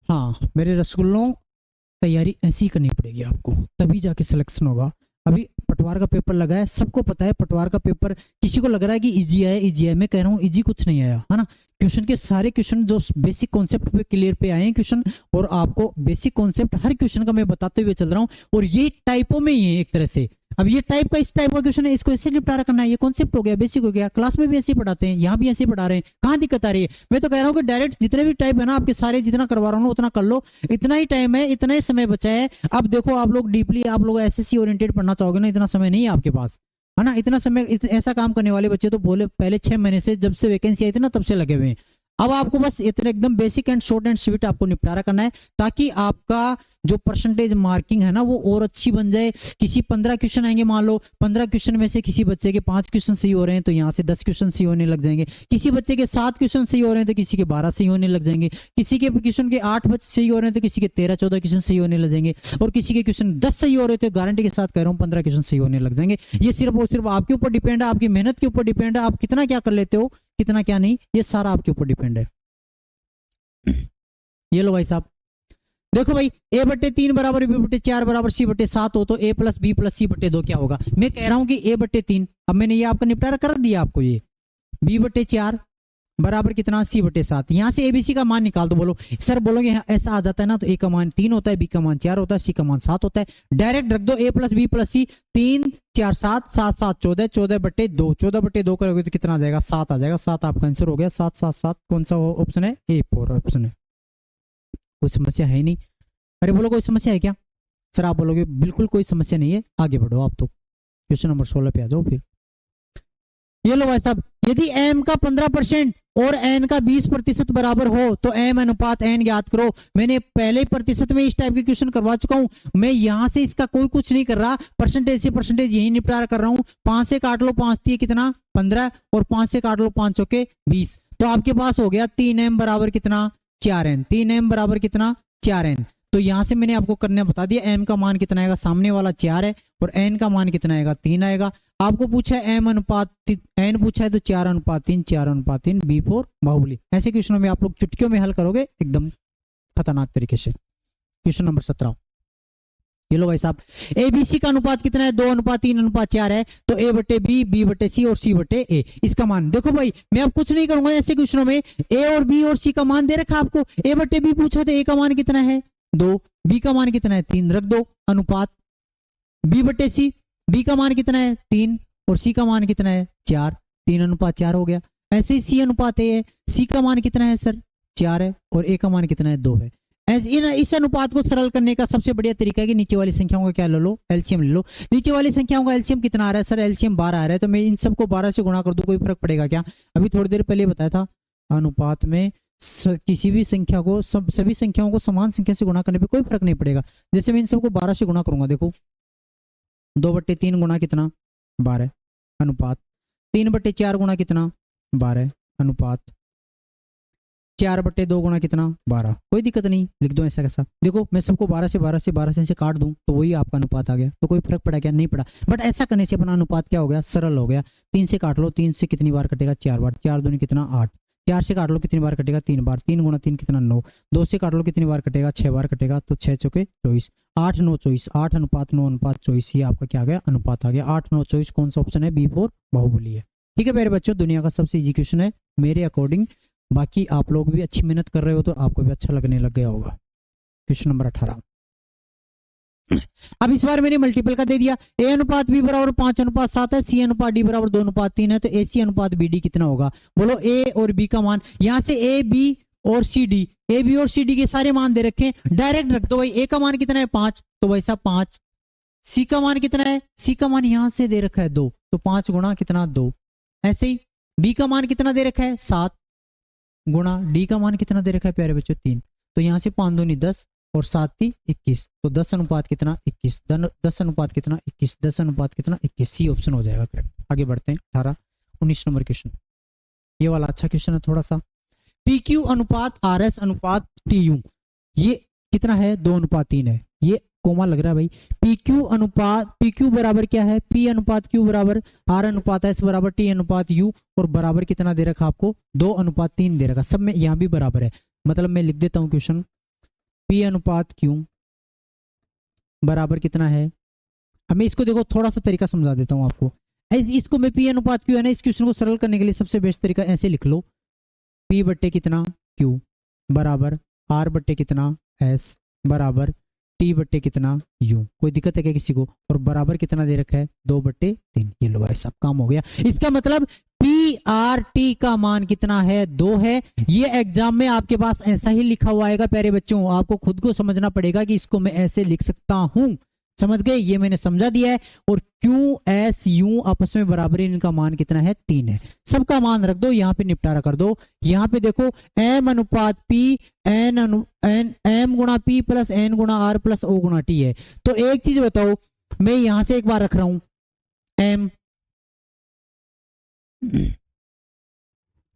S1: हाँ मेरे रसगुल्लों, तैयारी ऐसी करनी पड़ेगी आपको, तभी जाके सिलेक्शन होगा। अभी पटवार का पेपर लगा है, सबको पता है पटवार का पेपर। किसी को लग रहा है कि इजी आया, इजी आया, मैं कह रहा हूँ इजी कुछ नहीं आया है ना। क्वेश्चन के सारे क्वेश्चन जो बेसिक कॉन्सेप्ट पे क्लियर पे आए हैं क्वेश्चन, और आपको बेसिक कॉन्सेप्ट हर क्वेश्चन का मैं बताते हुए चल रहा हूँ। और ये टाइपों में ही है एक तरह से। अब ये टाइप का इस टाइप का क्वेश्चन है, इसको ऐसे निपटारा करना है। ये कॉन्सेप्ट हो गया, बेसिक हो गया, क्लास में भी ऐसे ही पढ़ाते हैं, यहाँ भी ऐसे ही पढ़ा रहे हैं। कहाँ दिक्कत आ रही है? मैं तो कह रहा हूँ कि डायरेक्ट जितने भी टाइप है ना आपके सारे, जितना करवा रहा हूँ उतना कर लो। इतना ही टाइम है, इतना ही समय बचा है। अब देखो आप लोग डीपली, आप लोग एसएससी ओरिएंटेड पढ़ना चाहोगे ना, इतना समय नहीं है आपके पास, है ना। इतना समय ऐसा काम करने वाले बच्चे तो बोले पहले 6 महीने से, जब से वैकेंसी आई थी ना तब से लगे हुए हैं। अब आपको बस इतना एकदम basic and short and sweet आपको निपटारा करना है, ताकि आपका जो परसेंटेज मार्किंग है ना वो और अच्छी बन जाए। किसी 15 क्वेश्चन आएंगे, मान लो 15 क्वेश्चन में से किसी बच्चे के 5 क्वेश्चन सही हो रहे हैं तो यहाँ से 10 क्वेश्चन सही होने लग जाएंगे। किसी बच्चे के 7 क्वेश्चन सही हो रहे हैं तो किसी के 12 सही होने लग जाएंगे। किसी के क्वेश्चन के 8 सही हो रहे हैं तो किसी के 13-14 क्वेश्चन सही होने लग जाएंगे। और किसी के क्वेश्चन 10 सही हो रहे थे, गारंटी के साथ कह रहा हूँ 15 क्वेश्चन सही होने लग जाएंगे। ये सिर्फ और सिर्फ आपके ऊपर डिपेंड है, आपकी मेहनत के ऊपर डिपेंड है। आप कितना क्या कर लेते हो, कितना क्या नहीं, ये सारा आपके ऊपर डिपेंड है। ये लो भाई साहब, देखो भाई, a बट्टे 3 बराबर b बट्टे 4 बराबर c बट्टे 7 हो तो a plus b plus c बट्टे 2 क्या होगा? मैं कह रहा हूं कि a बट्टे 3, अब मैंने ये आपका निपटारा कर दिया आपको। ये b बट्टे 4 बराबर कितना? c बट्टे 7। यहां से abc का मान निकाल दो। बोलो सर, बोलोगे ऐसा आ जाता है ना, तो a का मान 3 होता है, b का मान 4 होता है, c का मान 7 होता है। डायरेक्ट रख दो, a plus b plus c, 3 4 7 7 7 14, 14 बट्टे 2, 14 बट्टे 2 करोगे तो कितना आ जाएगा? 7 आ जाएगा। 7 आपका आंसर हो गया। 7 7 7 कौन सा ऑप्शन है? A4 ऑप्शन है। कोई समस्या है नहीं? अरे बोलो कोई समस्या है क्या? सर आप बोलोगे बिल्कुल कोई समस्या नहीं है, आगे बढ़ो आप। तो क्वेश्चन नंबर 16 पे आ जाओ फिर। ये लो भाई साहब, यदि m का 15% और n का 20% बराबर हो तो m अनुपात n ज्ञात करो। मैंने पहले प्रतिशत में इस टाइप के क्वेश्चन करवा चुका हूं। मैं यहां से इसका कोई कुछ नहीं कर रहा, परसेंटेज से परसेंटेज यही निपटारा कर रहा हूं। 5 से काट लो, 5 दिए कितना? 15, और 5 से काट लो 5 चौके 20, तो आपके पास हो गया 3m बराबर कितना? 4n। 3m बराबर कितना? 4n। तो यहां से मैंने आपको करना बता दिया, m का मान कितना आएगा, सामने वाला 4 है और n का मान कितना आएगा, 3 आएगा। आपको पूछा है m अनुपात n पूछा है तो 4:3 4:3 B4 बाहुबली। ऐसे क्वेश्चनों में आप लोग चुटकियों में हल करोगे एकदम खतरनाक तरीके से। क्वेश्चन नंबर 17, ये लो भाई साहब, एबीसी का अनुपात कितना है, 2:3:4 है। तो ए बटे बी, बी बटे सी और सी बटे ए, इसका मान देखो भाई, मैं अब कुछ नहीं करूंगा। ऐसे क्वेश्चनों में ए और बी और सी का मान दे रखा आपको, ए बटे बी पूछा तो ए का मान कितना है 2, बी का मान कितना है 3, रख दो अनुपात बी बटे सी, बी का मान कितना है 3 और सी का मान कितना है 4, 3:4 हो गया। ऐसे ही सी अनुपात ए है, सी का मान कितना है सर 4 है और ए का मान कितना है 2 है। इस अनुपात को सरल करने का सबसे बढ़िया तरीका है कि नीचे वाली संख्याओं का क्या ले लो, एलसीएम ले लो। नीचे वाली संख्याओं का एलसीएम कितना आ रहा है सर, एलसीएम 12 आ रहा है, तो मैं इन सबको 12 से गुणा कर दूं, कोई फर्क पड़ेगा क्या? अभी थोड़ी देर पहले बताया था अनुपात में किसी भी संख्या को सभी संख्याओं को समान संख्या से गुणा करने पे कोई फर्क नहीं पड़ेगा। जैसे मैं इन सबको 12 से गुणा करूंगा, देखो 2/3 गुणा कितना 12 अनुपात, 3/4 गुणा कितना 12 अनुपात, 4/2 गुणा कितना 12, कोई दिक्कत नहीं, लिख दो ऐसा कैसा। देखो मैं सबको 12 से 12 से 12 से काट दूं तो वही आपका अनुपात आ गया, तो कोई फर्क पड़ा क्या? नहीं पड़ा। बट ऐसा करने से अपना अनुपात क्या हो गया, सरल हो गया। 3 से काट लो, 3 से कितनी बार कटेगा 4 बार, 4 दूनी कितना 8, 4 से काट लो कितनी बार कटेगा 3 बार, 3 गुणा 3 कितना 9, 2 से काट लो कितनी बार कटेगा 6 बार कटेगा, तो 6 चौके 24, 8 9 24, 8:9:24, ये आपका क्या आ गया अनुपात आ गया। 8 9 24 कौन सा ऑप्शन है, B4 बाहुबली है। ठीक है मेरे बच्चों, दुनिया का सबसे इजी क्वेश्चन है मेरे अकॉर्डिंग। बाकी आप लोग भी अच्छी मेहनत कर रहे हो तो आपको भी अच्छा लगने लग गया होगा। क्वेश्चन नंबर 18, अब इस बार मैंने मल्टीपल का दे दिया, ए अनुपात बी बराबर 5:7 है, सी अनुपात डी बराबर 2:3 है, तो ए सी अनुपात बी डी कितना होगा? बोलो ए और बी का मान, यहां से ए बी और सी डी, ए बी और सी डी के सारे मान दे रखे, डायरेक्ट रख दो भाई। ए का मान कितना है 5, तो भाई साहब 5, सी का मान कितना है, सी का मान यहां से दे रखा है 2, तो 5 गुणा कितना 2। ऐसे ही बी का मान कितना दे रखा है 7 गुणा डी का मान कितना दे रखा है प्यारे बच्चों 3, तो यहां से 5 दूनी 10 और 7 × 21, तो 10 अनुपात कितना 21, 10 अनुपात कितना 21, 10 अनुपात कितना 21, सी ऑप्शन हो जाएगा करेक्ट। आगे बढ़ते हैं 18 19 नंबर क्वेश्चन, ये वाला अच्छा क्वेश्चन है थोड़ा सा। पी क्यू अनुपात आर एस अनुपात टी यू, ये कितना है 2:3 है, ये कोमा लग रहा है भाई। पी क्यू अनुपात, पी क्यू बराबर क्या है, पी अनुपात क्यू बराबर आर अनुपात एस बराबर टी अनुपात यू, और बराबर कितना दे रखा आपको 2:3 दे रखा, सब में यहां भी बराबर है। मतलब मैं लिख देता हूं क्वेश्चन, पी अनुपात क्यू बराबर कितना है। अब मैं इसको देखो थोड़ा सा तरीका समझा देता हूं आपको। इसको मैं पी अनुपात क्यू है ना, इस क्वेश्चन को सरल करने के लिए सबसे बेस्ट तरीका ऐसे लिख लो, पी बट्टे कितना क्यू बराबर आर बट्टे कितना एस बराबर टी बट्टे कितना यू, कोई दिक्कत है क्या किसी को? और बराबर कितना दे रखा है 2/3, ये लो भाई सब काम हो गया। इसका मतलब पी आर टी का मान कितना है 2 है। ये एग्जाम में आपके पास ऐसा ही लिखा हुआ आएगा प्यारे बच्चों, आपको खुद को समझना पड़ेगा कि इसको मैं ऐसे लिख सकता हूं, समझ गए? ये मैंने समझा दिया है। और क्यू एस यू आपस में बराबरी, इनका मान कितना है 3 है, सबका मान रख दो, यहाँ पे निपटारा कर दो। यहाँ पे देखो m अनुपात p m गुणा p प्लस n गुणा r प्लस o गुणा t है। तो एक चीज बताओ, मैं यहां से एक बार रख रहा हूं m,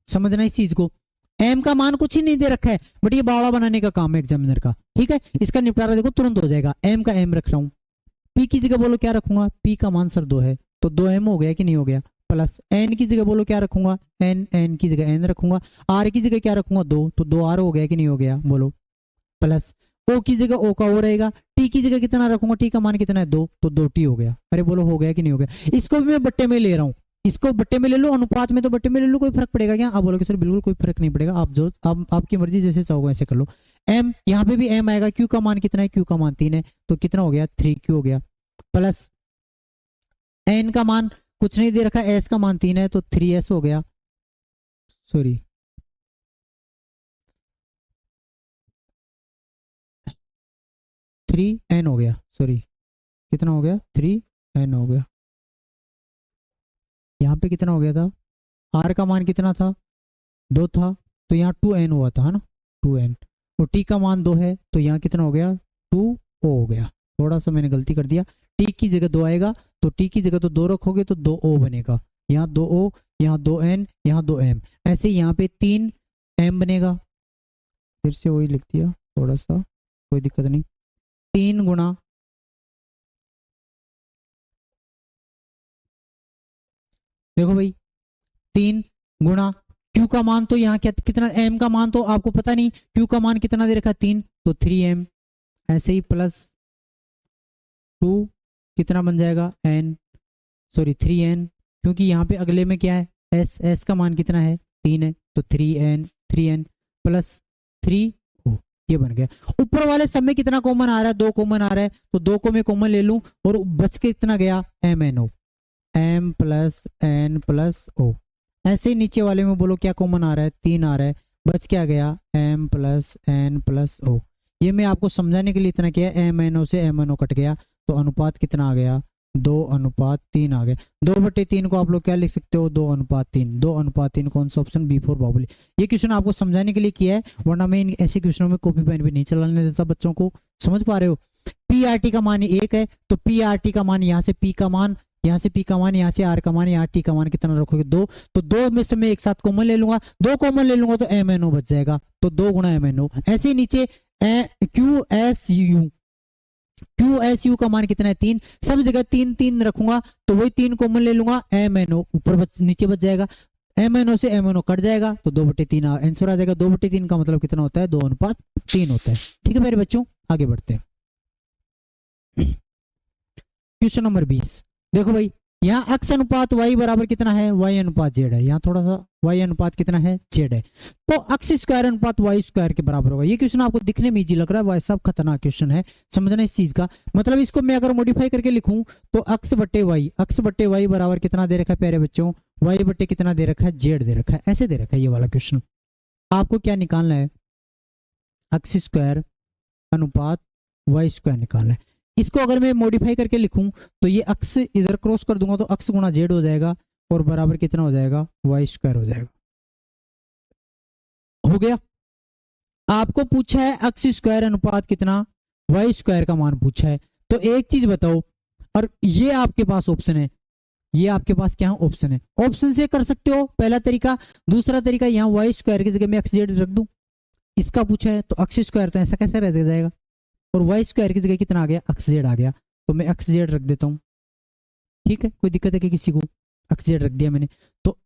S1: समझना इस चीज को, m का मान कुछ ही नहीं दे रखा है, बट ये बावड़ा बनाने का काम है एग्जामिनर का। ठीक है, इसका निपटारा देखो तुरंत हो जाएगा। m का m रख रहा हूं, p की जगह बोलो क्या रखूंगा, p का मान सर 2 है, तो 2m हो गया कि नहीं हो गया, प्लस n की जगह बोलो क्या रखूंगा, n की जगह n रखूंगा, r की जगह क्या रखूंगा 2, तो 2r हो गया कि नहीं हो गया बोलो, प्लस o की जगह o का o रहेगा, t की जगह कितना रखूंगा, t का मान कितना है 2, तो 2t हो गया। अरे बोलो हो गया कि नहीं हो गया? इसको भी मैं बट्टे में ले रहा हूं, इसको बट्टे में ले लो, अनुपात में तो बट्टे में ले लो, कोई फर्क पड़ेगा क्या? आप बोलोगे सर बिल्कुल कोई फर्क नहीं पड़ेगा, आप जो आपकी मर्जी जैसे चाहोगे ऐसे कर लो। m यहाँ पे भी m आएगा, q का मान कितना है, q का मान 3 है, तो कितना हो गया 3q हो गया, प्लस n का मान कुछ नहीं दे रखा, s का मान 3 है, तो 3s हो गया, सॉरी 3n हो गया, सॉरी कितना हो गया 3n हो गया। यहाँ पे कितना हो गया था, r का मान कितना था 2 था, तो यहाँ 2n हुआ था, है ना 2n, और t का मान 2 है, तो यहाँ कितना हो गया 2o हो गया। थोड़ा सा मैंने गलती कर दिया, t की जगह 2 आएगा, तो t की जगह तो 2 रखोगे तो 2o बनेगा, यहाँ 2o, यहाँ 2n, यहाँ 2m, ऐसे यहाँ पे 3m बनेगा। फिर से वही लिख दिया, थोड़ा सा कोई दिक्कत नहीं। 3 गुणा देखो भाई 3 गुणा Q का मान तो यहाँ क्या कितना, M का मान तो आपको पता नहीं, Q का मान कितना दे रखा है 3, तो 3M, ऐसे ही प्लस 2 कितना बन जाएगा N, सॉरी 3N, क्योंकि यहाँ पे अगले में क्या है S का मान कितना है 3 है, तो 3N प्लस 3 ये बन गया। ऊपर वाले सब में कितना कॉमन आ रहा है, 2 कॉमन आ रहा है, तो 2 को मैं कॉमन ले लूं और बच के कितना गया MNO, M plus N plus O। ऐसे ही नीचे वाले में बोलो क्या कॉमन आ रहा है, 3 आ रहा है, बच क्या गया M plus N plus O। ये मैं आपको समझाने के लिए इतना किया, MNO से MNO कट गया, तो अनुपात कितना आ गया 2:3 आ गया। 2/3 को आप लोग क्या लिख सकते हो 2:3, 2:3 कौन सा ऑप्शन, B4 बाहुबली। ये क्वेश्चन आपको समझाने के लिए किया है, वरना मैं ऐसे क्वेश्चनों में कॉपी पेन भी नहीं चलाने देता बच्चों को, समझ पा रहे हो। PRT का मान 1 है, तो PRT का मान यहाँ से P का मान, यहाँ से P का मान, यहाँ से R का मान, यहाँ T का मान कितना रखोगे 2, तो 2 में से मैं एक साथ कॉमन ले लूंगा, 2 कॉमन ले लूंगा तो MNO बच जाएगा, तो 2 गुणा MNO। ऐसे ही नीचे QSU का मान कितना है 3, सब जगह 3 रखूंगा, तो वही 3 कॉमन ले लूंगा, MNO ऊपर नीचे बच जाएगा, MNO से MNO कट जाएगा, तो 2/3 आंसर आ जाएगा। 2/3 का मतलब कितना होता है 2:3 होता है। ठीक है मेरे बच्चों, आगे बढ़ते हैं। क्वेश्चन नंबर 20 देखो भाई, यहाँ x अनुपात y बराबर कितना है, y अनुपात z है, यहाँ थोड़ा सा y अनुपात कितना है z है, तो x स्क्वायर अनुपात y स्क्वायर के बराबर होगा। ये क्वेश्चन आपको दिखने में इजी लग रहा है, भाई साहब खतरनाक क्वेश्चन है, समझना इस चीज का मतलब। इसको मैं अगर मॉडिफाई करके लिखूं तो x बट्टे y बराबर कितना दे रखा है प्यारे बच्चों, y बट्टे कितना दे रखा है z दे रखा है, ऐसे दे रखा है ये वाला क्वेश्चन। आपको क्या निकालना है, x स्क्वायर अनुपात y स्क्वायर निकालना है। इसको अगर मैं मॉडिफाई करके लिखूं तो ये अक्स इधर क्रॉस कर दूंगा तो अक्स गुणा जेड हो जाएगा, और बराबर कितना हो जाएगा वाई स्क्वायर हो जाएगा। हो गया। आपको पूछा है अक्स स्क्वायर अनुपात कितना, वाई स्क्वायर का मान पूछा है, तो एक चीज बताओ, और ये आपके पास ऑप्शन है, ये आपके पास क्या ऑप्शन है, ऑप्शन से कर सकते हो पहला तरीका। दूसरा तरीका यहाँ वाई स्क्वायर की जगह में एक्स जेड रख दूं, इसका पूछा है तो अक्स स्क्वायर तो ऐसा कैसे रह जाएगा, और वाई स्क्वायर की जगह कितना आ गया एक्स जेड आ गया, तो मैं एक्स जेड रख देता हूँ। ठीक है, कोई दिक्कत है कि किसी को, एक्स जेड रख दिया मैंने, तो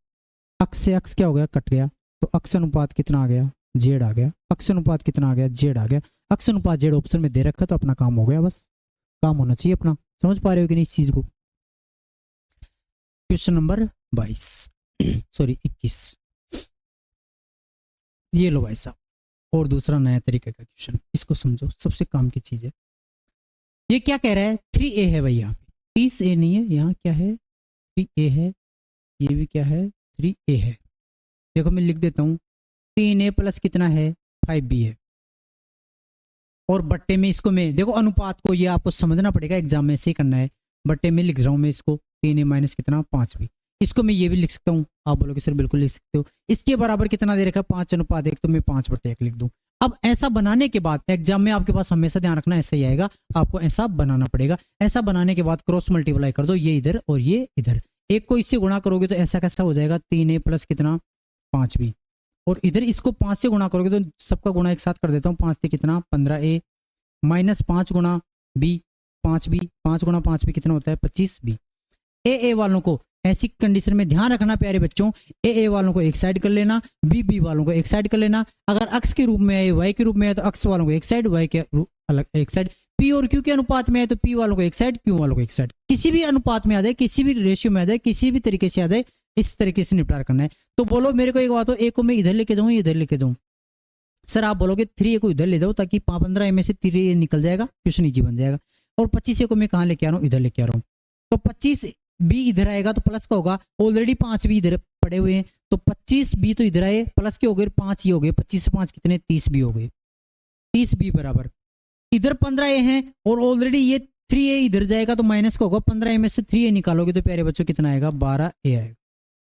S1: अक्स से अक्स क्या हो गया कट गया, तो अक्स अनुपात कितना आ गया जेड आ गया, अक्स अनुपात कितना आ गया जेड आ गया, अक्स अनुपात जेड ऑप्शन में दे रखा, तो अपना काम हो गया, बस काम होना चाहिए अपना। समझ पा रहे हो कि नहीं इस चीज को। क्वेश्चन नंबर 22 सॉरी 21, ये लो भाई साहब, और दूसरा नया तरीके का क्वेश्चन, इसको समझो, सबसे काम की चीज है। ये क्या कह रहा है 3a है भाई, यहाँ पे 30a नहीं है, यहाँ क्या है 3a है, ये भी क्या है 3a है। देखो मैं लिख देता हूँ 3a प्लस कितना है 5b है, और बट्टे में इसको मैं देखो अनुपात को, ये आपको समझना पड़ेगा, एग्जाम में ऐसे ही करना है, बट्टे में लिख रहा हूँ मैं इसको 3a माइनस कितना 5b। इसको मैं ये भी लिख सकता हूँ, आप बोलोगे सर बिल्कुल लिख सकते हो, इसके बराबर कितना दे रखा है 5:1, तो मैं 5/1 लिख दूं। अब ऐसा बनाने के बाद एग्जाम में आपके पास हमेशा ध्यान रखना ऐसा ही आएगा, आपको ऐसा बनाना पड़ेगा। ऐसा बनाने के बाद क्रॉस मल्टीप्लाई कर दो, ये इधर और ये इधर, एक को इससे गुणा करोगे तो ऐसा कैसा हो जाएगा 3a प्लस कितना 5b, और इधर इसको 5 से गुणा करोगे तो सबका गुणा एक साथ कर देता हूँ, 5 से कितना 15a माइनस 5 गुणा b 5b, 5 गुणा 5b कितना होता है 25b। ए वालों को ऐसी कंडीशन में ध्यान रखना प्यारे बच्चों, ए वालों को एक साइड कर लेना, बी वालों को एक साइड कर लेना। अगर अक्स के रूप में आए वाई के रूप में आए तो अक्स वालों को एक साइड, वाई के अलग एक साइड, पी और क्यू के अनुपात में आए तो पी वालों को एक साइड, क्यू वालों को एक साइड। किसी भी अनुपात में आ जाए, किसी भी रेशियो में आ जाए, किसी भी तरीके से आ जाए, इस तरीके से निपटारा करना है। तो बोलो मेरे को एक बात हो, ए को मैं इधर लेके जाऊँ इधर लेके जाऊँ, सर आप बोलोगे 3a को इधर ले जाओ ताकि 15a में से 3a निकल जाएगा, क्वेश्चन इजी बन जाएगा। और 25a को मैं कहाँ लेके आ रहा हूँ इधर लेके आ रहा हूँ, तो 25b इधर आएगा तो प्लस का होगा, ऑलरेडी 5b इधर पड़े हुए हैं, तो 25b तो इधर आए प्लस के हो गए 5 ही हो गए, 25 से 5 कितने 30b हो गए, 30b बराबर इधर 15a है और ऑलरेडी ये 3a इधर जाएगा तो माइनस का होगा, 15a में से 3a निकालोगे तो प्यारे बच्चों कितना आएगा 12a आएगा।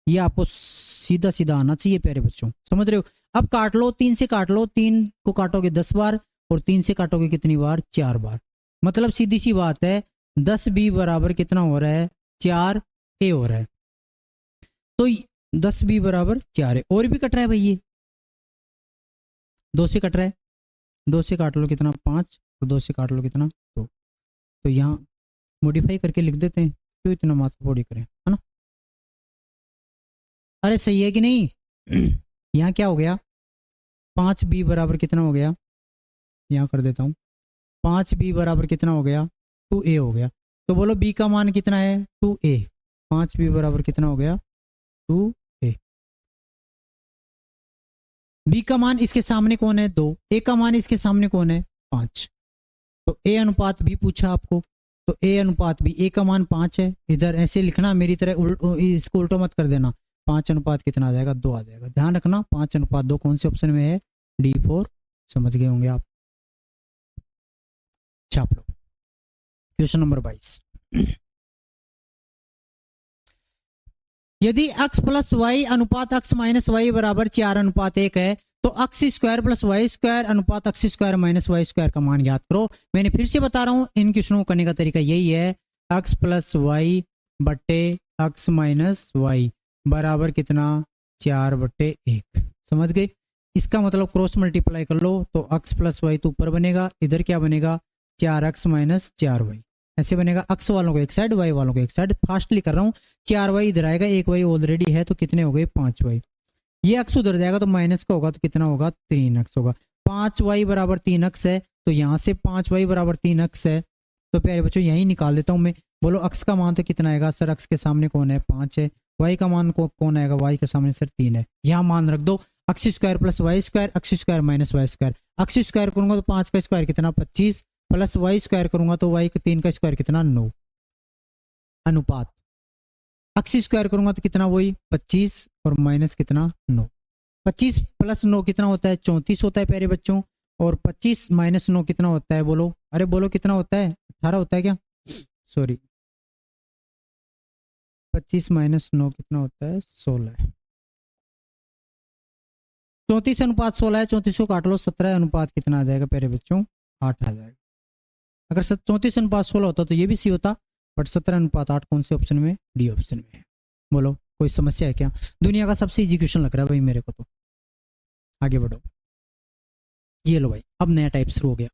S1: ये आपको सीधा सीधा आना चाहिए प्यारे बच्चों, समझ रहे हो। अब काट लो, 3 से काट लो, 3 को काटोगे 10 बार और 3 से काटोगे कितनी बार 4 बार, मतलब सीधी सी बात है 10b बराबर कितना हो रहा है 4a हो रहा है, तो 10b बराबर 4 है। और भी कट रहा है भाई, ये 2 से कट रहा है, 2 से काट लो कितना 5 और 2 से काट लो कितना 2। तो यहाँ मॉडिफाई करके लिख देते हैं, क्यों इतना माथापोड़ी करें, है ना। अरे सही है कि नहीं। यहाँ क्या हो गया 5b बराबर कितना हो गया, यहाँ कर देता हूँ 5b बराबर कितना हो गया 2a हो गया। तो बोलो b का मान कितना है 2a। 5b बराबर कितना हो गया 2a। b का मान इसके सामने कौन है 2, a का मान इसके सामने कौन है 5। तो a अनुपात b पूछा आपको, तो a अनुपात b, a का मान 5 है। इधर ऐसे लिखना मेरी तरह, इसको उल्टा मत कर देना। 5 अनुपात कितना आ जाएगा 2 आ जाएगा। ध्यान रखना 5 अनुपात 2 कौन से ऑप्शन में है D4। समझ गए होंगे आप। छाप लो। Question number 22। यदि x प्लस वाई अनुपात x माइनस वाई बराबर 4 अनुपात 1 है तो x square plus y square अनुपात x square minus y square का मान ज्ञात करो। मैंने फिर से बता रहा हूं, इन क्वेश्चनों को करने का तरीका यही है, x प्लस वाई बट्टे x माइनस वाई बराबर कितना 4/1। समझ गए। इसका मतलब क्रॉस मल्टीप्लाई कर लो तो x प्लस वाई तो ऊपर बनेगा, इधर क्या बनेगा 4x माइनस 4y। ऐसे बनेगा, x वालों को एक साइड y वालों को एक साइड। फास्टली कर रहा हूँ, 4y इधर आएगा, 1y ऑलरेडी है तो कितने हो गए 5y। ये x उधर जाएगा तो माइनस का होगा तो कितना होगा 3x होगा। 5y बराबर 3x है तो यहाँ से 5y बराबर 3x है। तो प्यारे बच्चों यही निकाल देता हूँ मैं। बोलो x का मान तो कितना आएगा सर, x के सामने कौन है 5 है। y का मान कौन आएगा, y के सामने सर 3 है। यहाँ मान रख दो x square plus y square x square minus y square. x square करूंगा तो 5 का स्क्वायर कितना 25 प्लस वाई स्क्वायर करूंगा तो y का 3 का स्क्वायर कितना 9 अनुपात x स्क्वायर करूंगा तो कितना वही 25 और माइनस कितना 9। 25 प्लस 9 कितना होता है 34 होता है प्यारे बच्चों। और 25 माइनस 9 कितना होता है बोलो, अरे बोलो कितना होता है 18 होता है क्या, सॉरी 25 माइनस 9 कितना होता है 16 है। 34 अनुपात 16 है, 34 को काट लो 17 अनुपात कितना आ जाएगा प्यारे बच्चों 8 आ जाएगा। अगर 34 अनुपात 16 होता तो ये भी सी होता, बट 17 अनुपात 8 कौन से ऑप्शन में, डी ऑप्शन में है। बोलो कोई समस्या है क्या। दुनिया का सबसे इजी क्वेश्चन लग रहा है भाई मेरे को तो। आगे बढ़ो। ये लो भाई, अब नया टाइप शुरू हो गया।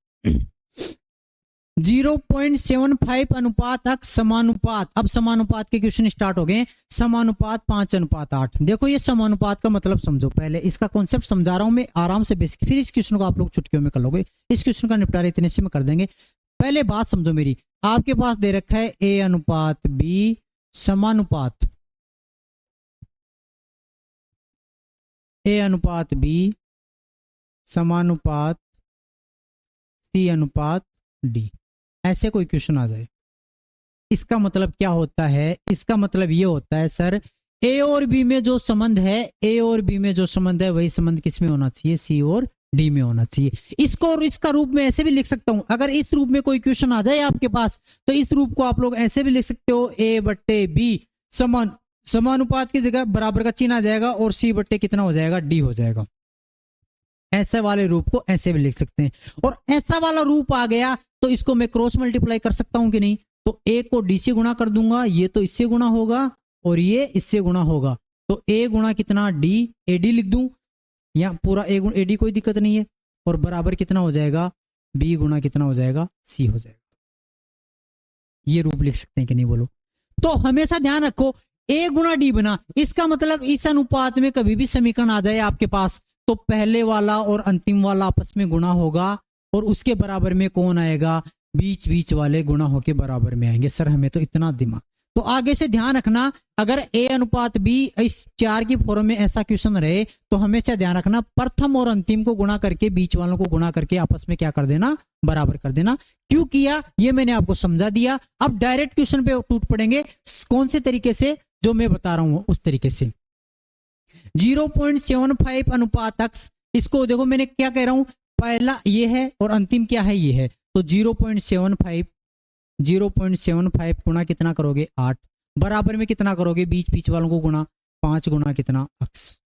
S1: 0.75 अनुपात x समानुपात। अब समानुपात के क्वेश्चन स्टार्ट हो गए। समानुपात 5 अनुपात 8। देखो ये समानुपात का मतलब समझो, पहले इसका कॉन्सेप्ट समझा रहा हूं मैं आराम से बेसिक, फिर इस क्वेश्चन को आप लोग चुटकियों में कर लोगे। इस क्वेश्चन का निपटारा इतने से में कर देंगे। पहले बात समझो मेरी, आपके पास दे रखा है a अनुपात b समानुपात a अनुपात b समानुपात c अनुपात d। ऐसे कोई क्वेश्चन आ जाए, इसका मतलब क्या होता है, इसका मतलब ये होता है सर a और b में जो संबंध है, a और b में जो संबंध है वही संबंध किस में होना चाहिए, c और d में होना चाहिए। इसको और इसका रूप में ऐसे भी लिख सकता हूं। अगर इस रूप में कोई क्वेश्चन आ जाए आपके पास तो इस रूप को आप लोग ऐसे भी लिख सकते हो, a बट्टे b समानुपात की जगह बराबर का चिन्ह आ जाएगा और c बट्टे कितना हो जाएगा d हो जाएगा। ऐसे वाले रूप को ऐसे भी लिख सकते हैं। और ऐसा वाला रूप आ गया तो इसको मैं क्रॉस मल्टीप्लाई कर सकता हूं कि नहीं। तो a को d से गुणा कर दूंगा, ये तो इससे गुणा होगा और ये इससे गुणा होगा। तो a गुणा कितना d, ad लिख दूं, या पूरा a गुणा ad कोई दिक्कत नहीं है। और बराबर कितना हो जाएगा b गुणा कितना हो जाएगा c हो जाएगा। ये रूप लिख सकते हैं कि नहीं बोलो। तो हमेशा ध्यान रखो a गुणा d बना, इसका मतलब इस अनुपात में कभी भी समीकरण आ जाए आपके पास तो पहले वाला और अंतिम वाला आपस में गुणा होगा और उसके बराबर में कौन आएगा, बीच बीच वाले गुणा होके बराबर में आएंगे। सर हमें तो इतना दिमाग, तो आगे से ध्यान रखना अगर a अनुपात b इस 4 की फॉर्म में ऐसा क्वेश्चन रहे तो हमेशा ध्यान रखना प्रथम और अंतिम को गुणा करके बीच वालों को गुणा करके आपस में क्या कर देना, बराबर कर देना। क्यों किया ये मैंने आपको समझा दिया। अब डायरेक्ट क्वेश्चन पे टूट पड़ेंगे, कौन से तरीके से, जो मैं बता रहा हूं उस तरीके से। 0.75 अनुपात x, इसको देखो मैंने क्या कह रहा हूं, पहला ये है और अंतिम क्या है ये है। तो 0.75 गुणा कितना करोगे 8, बराबर में कितना करोगे बीच बीच वालों को गुणा 5 गुणा कितना x।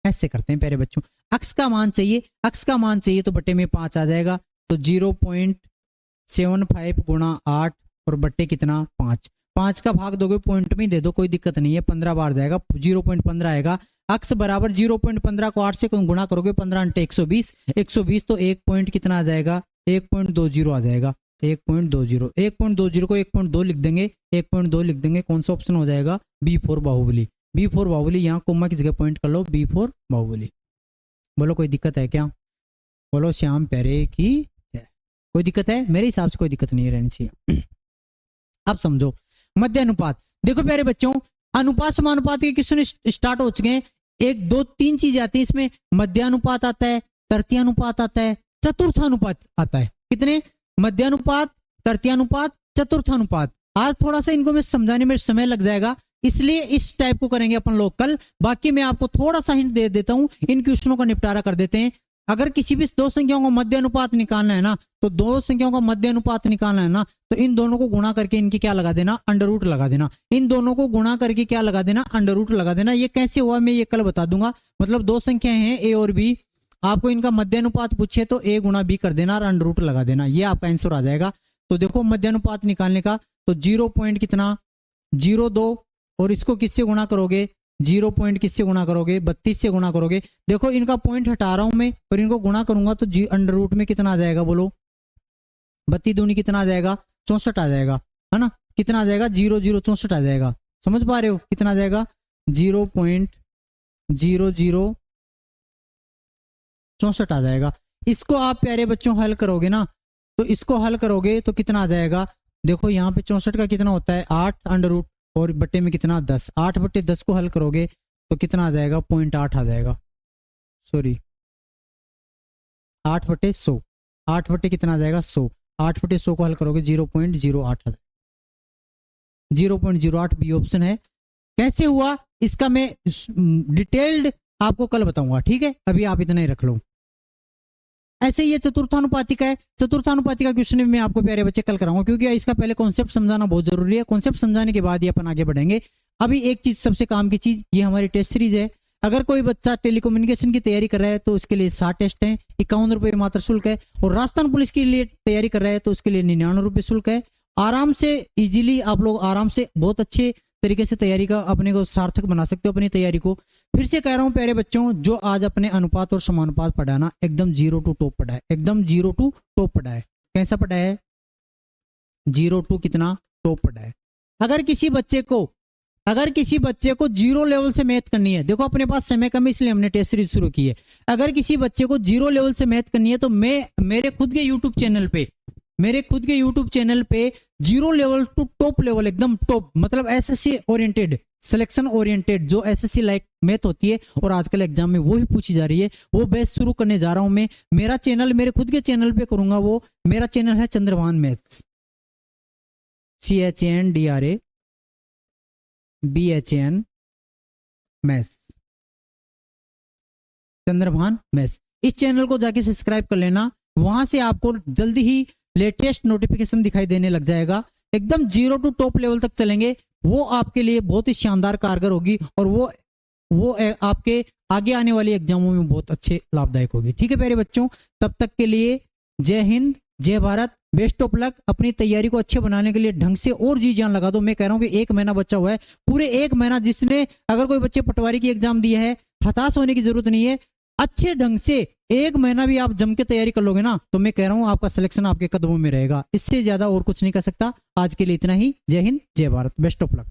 S1: ऐसे करते हैं प्यारे बच्चों। x का मान चाहिए, x का मान चाहिए तो बट्टे में 5 आ जाएगा। तो 0.75 गुणा 8 और बट्टे कितना 5, 5 का भाग दोगे पॉइंट में दे दो कोई दिक्कत नहीं है, 15 बार जाएगा 0.15 आएगा। अक्स बराबर 0.15 को 8 से गुणा करोगे 15 × 120, 120 तो 1 पॉइंट कितना आ जाएगा, 1.20 आ जाएगा, 1.20, 1.20 को 1.2 लिख देंगे, 1.2 लिख देंगे, कौन सा ऑप्शन हो जाएगा, B4 बाहुबली, B4 बाहुबली, यहाँ कोमा की जगह पॉइंट कर लो, B4 बाहुबली। बोलो कोई दिक्कत है क्या, बोलो श्याम प्यारे की कोई दिक्कत है, मेरे हिसाब से कोई दिक्कत नहीं रहनी चाहिए। अब समझो मध्य अनुपात, देखो प्यारे बच्चों अनुपात समानुपात के क्वेश्चन स्टार्ट हो चुके हैं। 1 2 3 चीजें आती है इसमें, मध्यानुपात आता है, तृतीयानुपात आता है, चतुर्थानुपात आता है। कितने, मध्यानुपात, तृतीयानुपात, चतुर्थानुपात। आज थोड़ा सा इनको मैं समझाने में समय लग जाएगा, इसलिए इस टाइप को करेंगे अपन लोग कल। बाकी मैं आपको थोड़ा सा हिंट दे देता हूं, इन क्वेश्चनों का निपटारा कर देते हैं। अगर किसी भी दो संख्याओं का मध्य अनुपात निकालना है ना, तो दो संख्याओं का मध्य अनुपात निकालना है ना, तो इन दोनों को गुणा करके इनकी क्या लगा देना, अंडर रूट लगा देना। इन दोनों को गुणा करके क्या लगा देना, अंडर रूट लगा देना। ये कैसे हुआ मैं ये कल बता दूंगा। मतलब दो संख्याएं हैं ए और बी, आपको इनका मध्य अनुपात पूछे तो ए गुणा बी कर देना और अंडर रूट लगा देना, ये आपका आंसर आ जाएगा। तो देखो मध्य अनुपात निकालने का, तो 0 पॉइंट कितना 02, और इसको किससे गुणा करोगे, 0 पॉइंट किससे गुणा करोगे, 32 से गुणा करोगे। देखो इनका पॉइंट हटा रहा हूं मैं और इनको गुणा करूंगा तो अंडर रूट में कितना आ जाएगा, बोलो 32 दूनी कितना आ जाएगा, 64 आ जाएगा, है ना। कितना आ जाएगा, 0064 आ जाएगा। समझ पा रहे हो कितना आ जाएगा, 0.0064 आ जाएगा। इसको आप प्यारे बच्चों हल करोगे ना, तो इसको हल करोगे तो कितना आ जाएगा, देखो यहाँ पे 64 का कितना होता है 8 अंडर रूट और बट्टे में कितना 10, 8/10 को हल करोगे तो कितना आ जाएगा, 0.8 आ जाएगा, सॉरी 8/100, 8 बट्टे कितना आ जाएगा 100, 8/100 को हल करोगे 0.08 आ जाएगा, 0.08 बी ऑप्शन है। कैसे हुआ इसका मैं डिटेल्ड आपको कल बताऊंगा, ठीक है, अभी आप इतना ही रख लो। ऐसे ही ये चतुर्थानुपाती का है, चतुर्थानुपाती का क्वेश्चन मैं आपको प्यारे बच्चे कल कराऊंगा, क्योंकि इसका पहले कॉन्सेप्ट समझाना बहुत जरूरी है। कॉन्सेप्ट समझाने के बाद ही अपन आगे बढ़ेंगे। अभी एक चीज सबसे काम की चीज, ये हमारी टेस्ट सीरीज है। अगर कोई बच्चा टेलीकम्युनिकेशन की तैयारी कर रहा है तो उसके लिए 60 टेस्ट है, 51 रुपए मात्र शुल्क है। और राजस्थान पुलिस के लिए तैयारी कर रहा है तो उसके लिए 99 रुपए शुल्क है। आराम से इजीली आप लोग आराम से बहुत अच्छे तरीके से तैयारी का अपने को सार्थक बना सकते हो अपनी तैयारी को। फिर से कह रहा हूं प्यारे बच्चों, जो आज अपने अनुपात और समानुपात पढ़ा ना, एकदम 0 टू टॉप पढ़ा है, एकदम 0 टू टॉप पढ़ा है। कैसा पढ़ा है, 0 टू कितना टॉप पढ़ा है। अगर किसी बच्चे को 0 लेवल से मैथ करनी है, देखो अपने पास समय कम है इसलिए हमने टेस्ट सीरीज शुरू की है। अगर किसी बच्चे को 0 लेवल से मैथ करनी है तो मैं मेरे खुद के यूट्यूब चैनल पे 0 लेवल टू टॉप लेवल, एकदम टॉप, मतलब एसएससी ओरिएंटेड, सिलेक्शन ओरिएंटेड, जो एसएससी लाइक मैथ होती है और आजकल एग्जाम में वो ही पूछी जा रही है, वो बैच शुरू करने जा रहा हूं मैं। मेरा चैनल मेरे खुद के चैनल पे करूंगा, वो मेरा चैनल है Chandrabhan maths, CHANDRABHAN maths, Chandrabhan maths. इस चैनल को जाके सब्सक्राइब कर लेना, वहां से आपको जल्दी ही लेटेस्ट नोटिफिकेशन दिखाई देने लग जाएगा। एकदम 0 टू टॉप लेवल तक चलेंगे, वो आपके लिए बहुत ही शानदार कारगर होगी और वो आपके आगे आने वाली एग्जामों में बहुत अच्छे लाभदायक होगी। ठीक है प्यारे बच्चों, तब तक के लिए जय हिंद, जय भारत, बेस्ट ऑफ लक। अपनी तैयारी को अच्छे बनाने के लिए ढंग से और जी जान लगा दो। मैं कह रहा हूं कि 1 महीना बचा हुआ है, पूरे 1 महीना, जिसने अगर कोई बच्चे पटवारी की एग्जाम दी है, हताश होने की जरूरत नहीं है। अच्छे ढंग से 1 महीना भी आप जम के तैयारी कर लोगे ना, तो मैं कह रहा हूं आपका सिलेक्शन आपके कदमों में रहेगा। इससे ज्यादा और कुछ नहीं कर सकता। आज के लिए इतना ही। जय हिंद, जय भारत, बेस्ट ऑफ लक।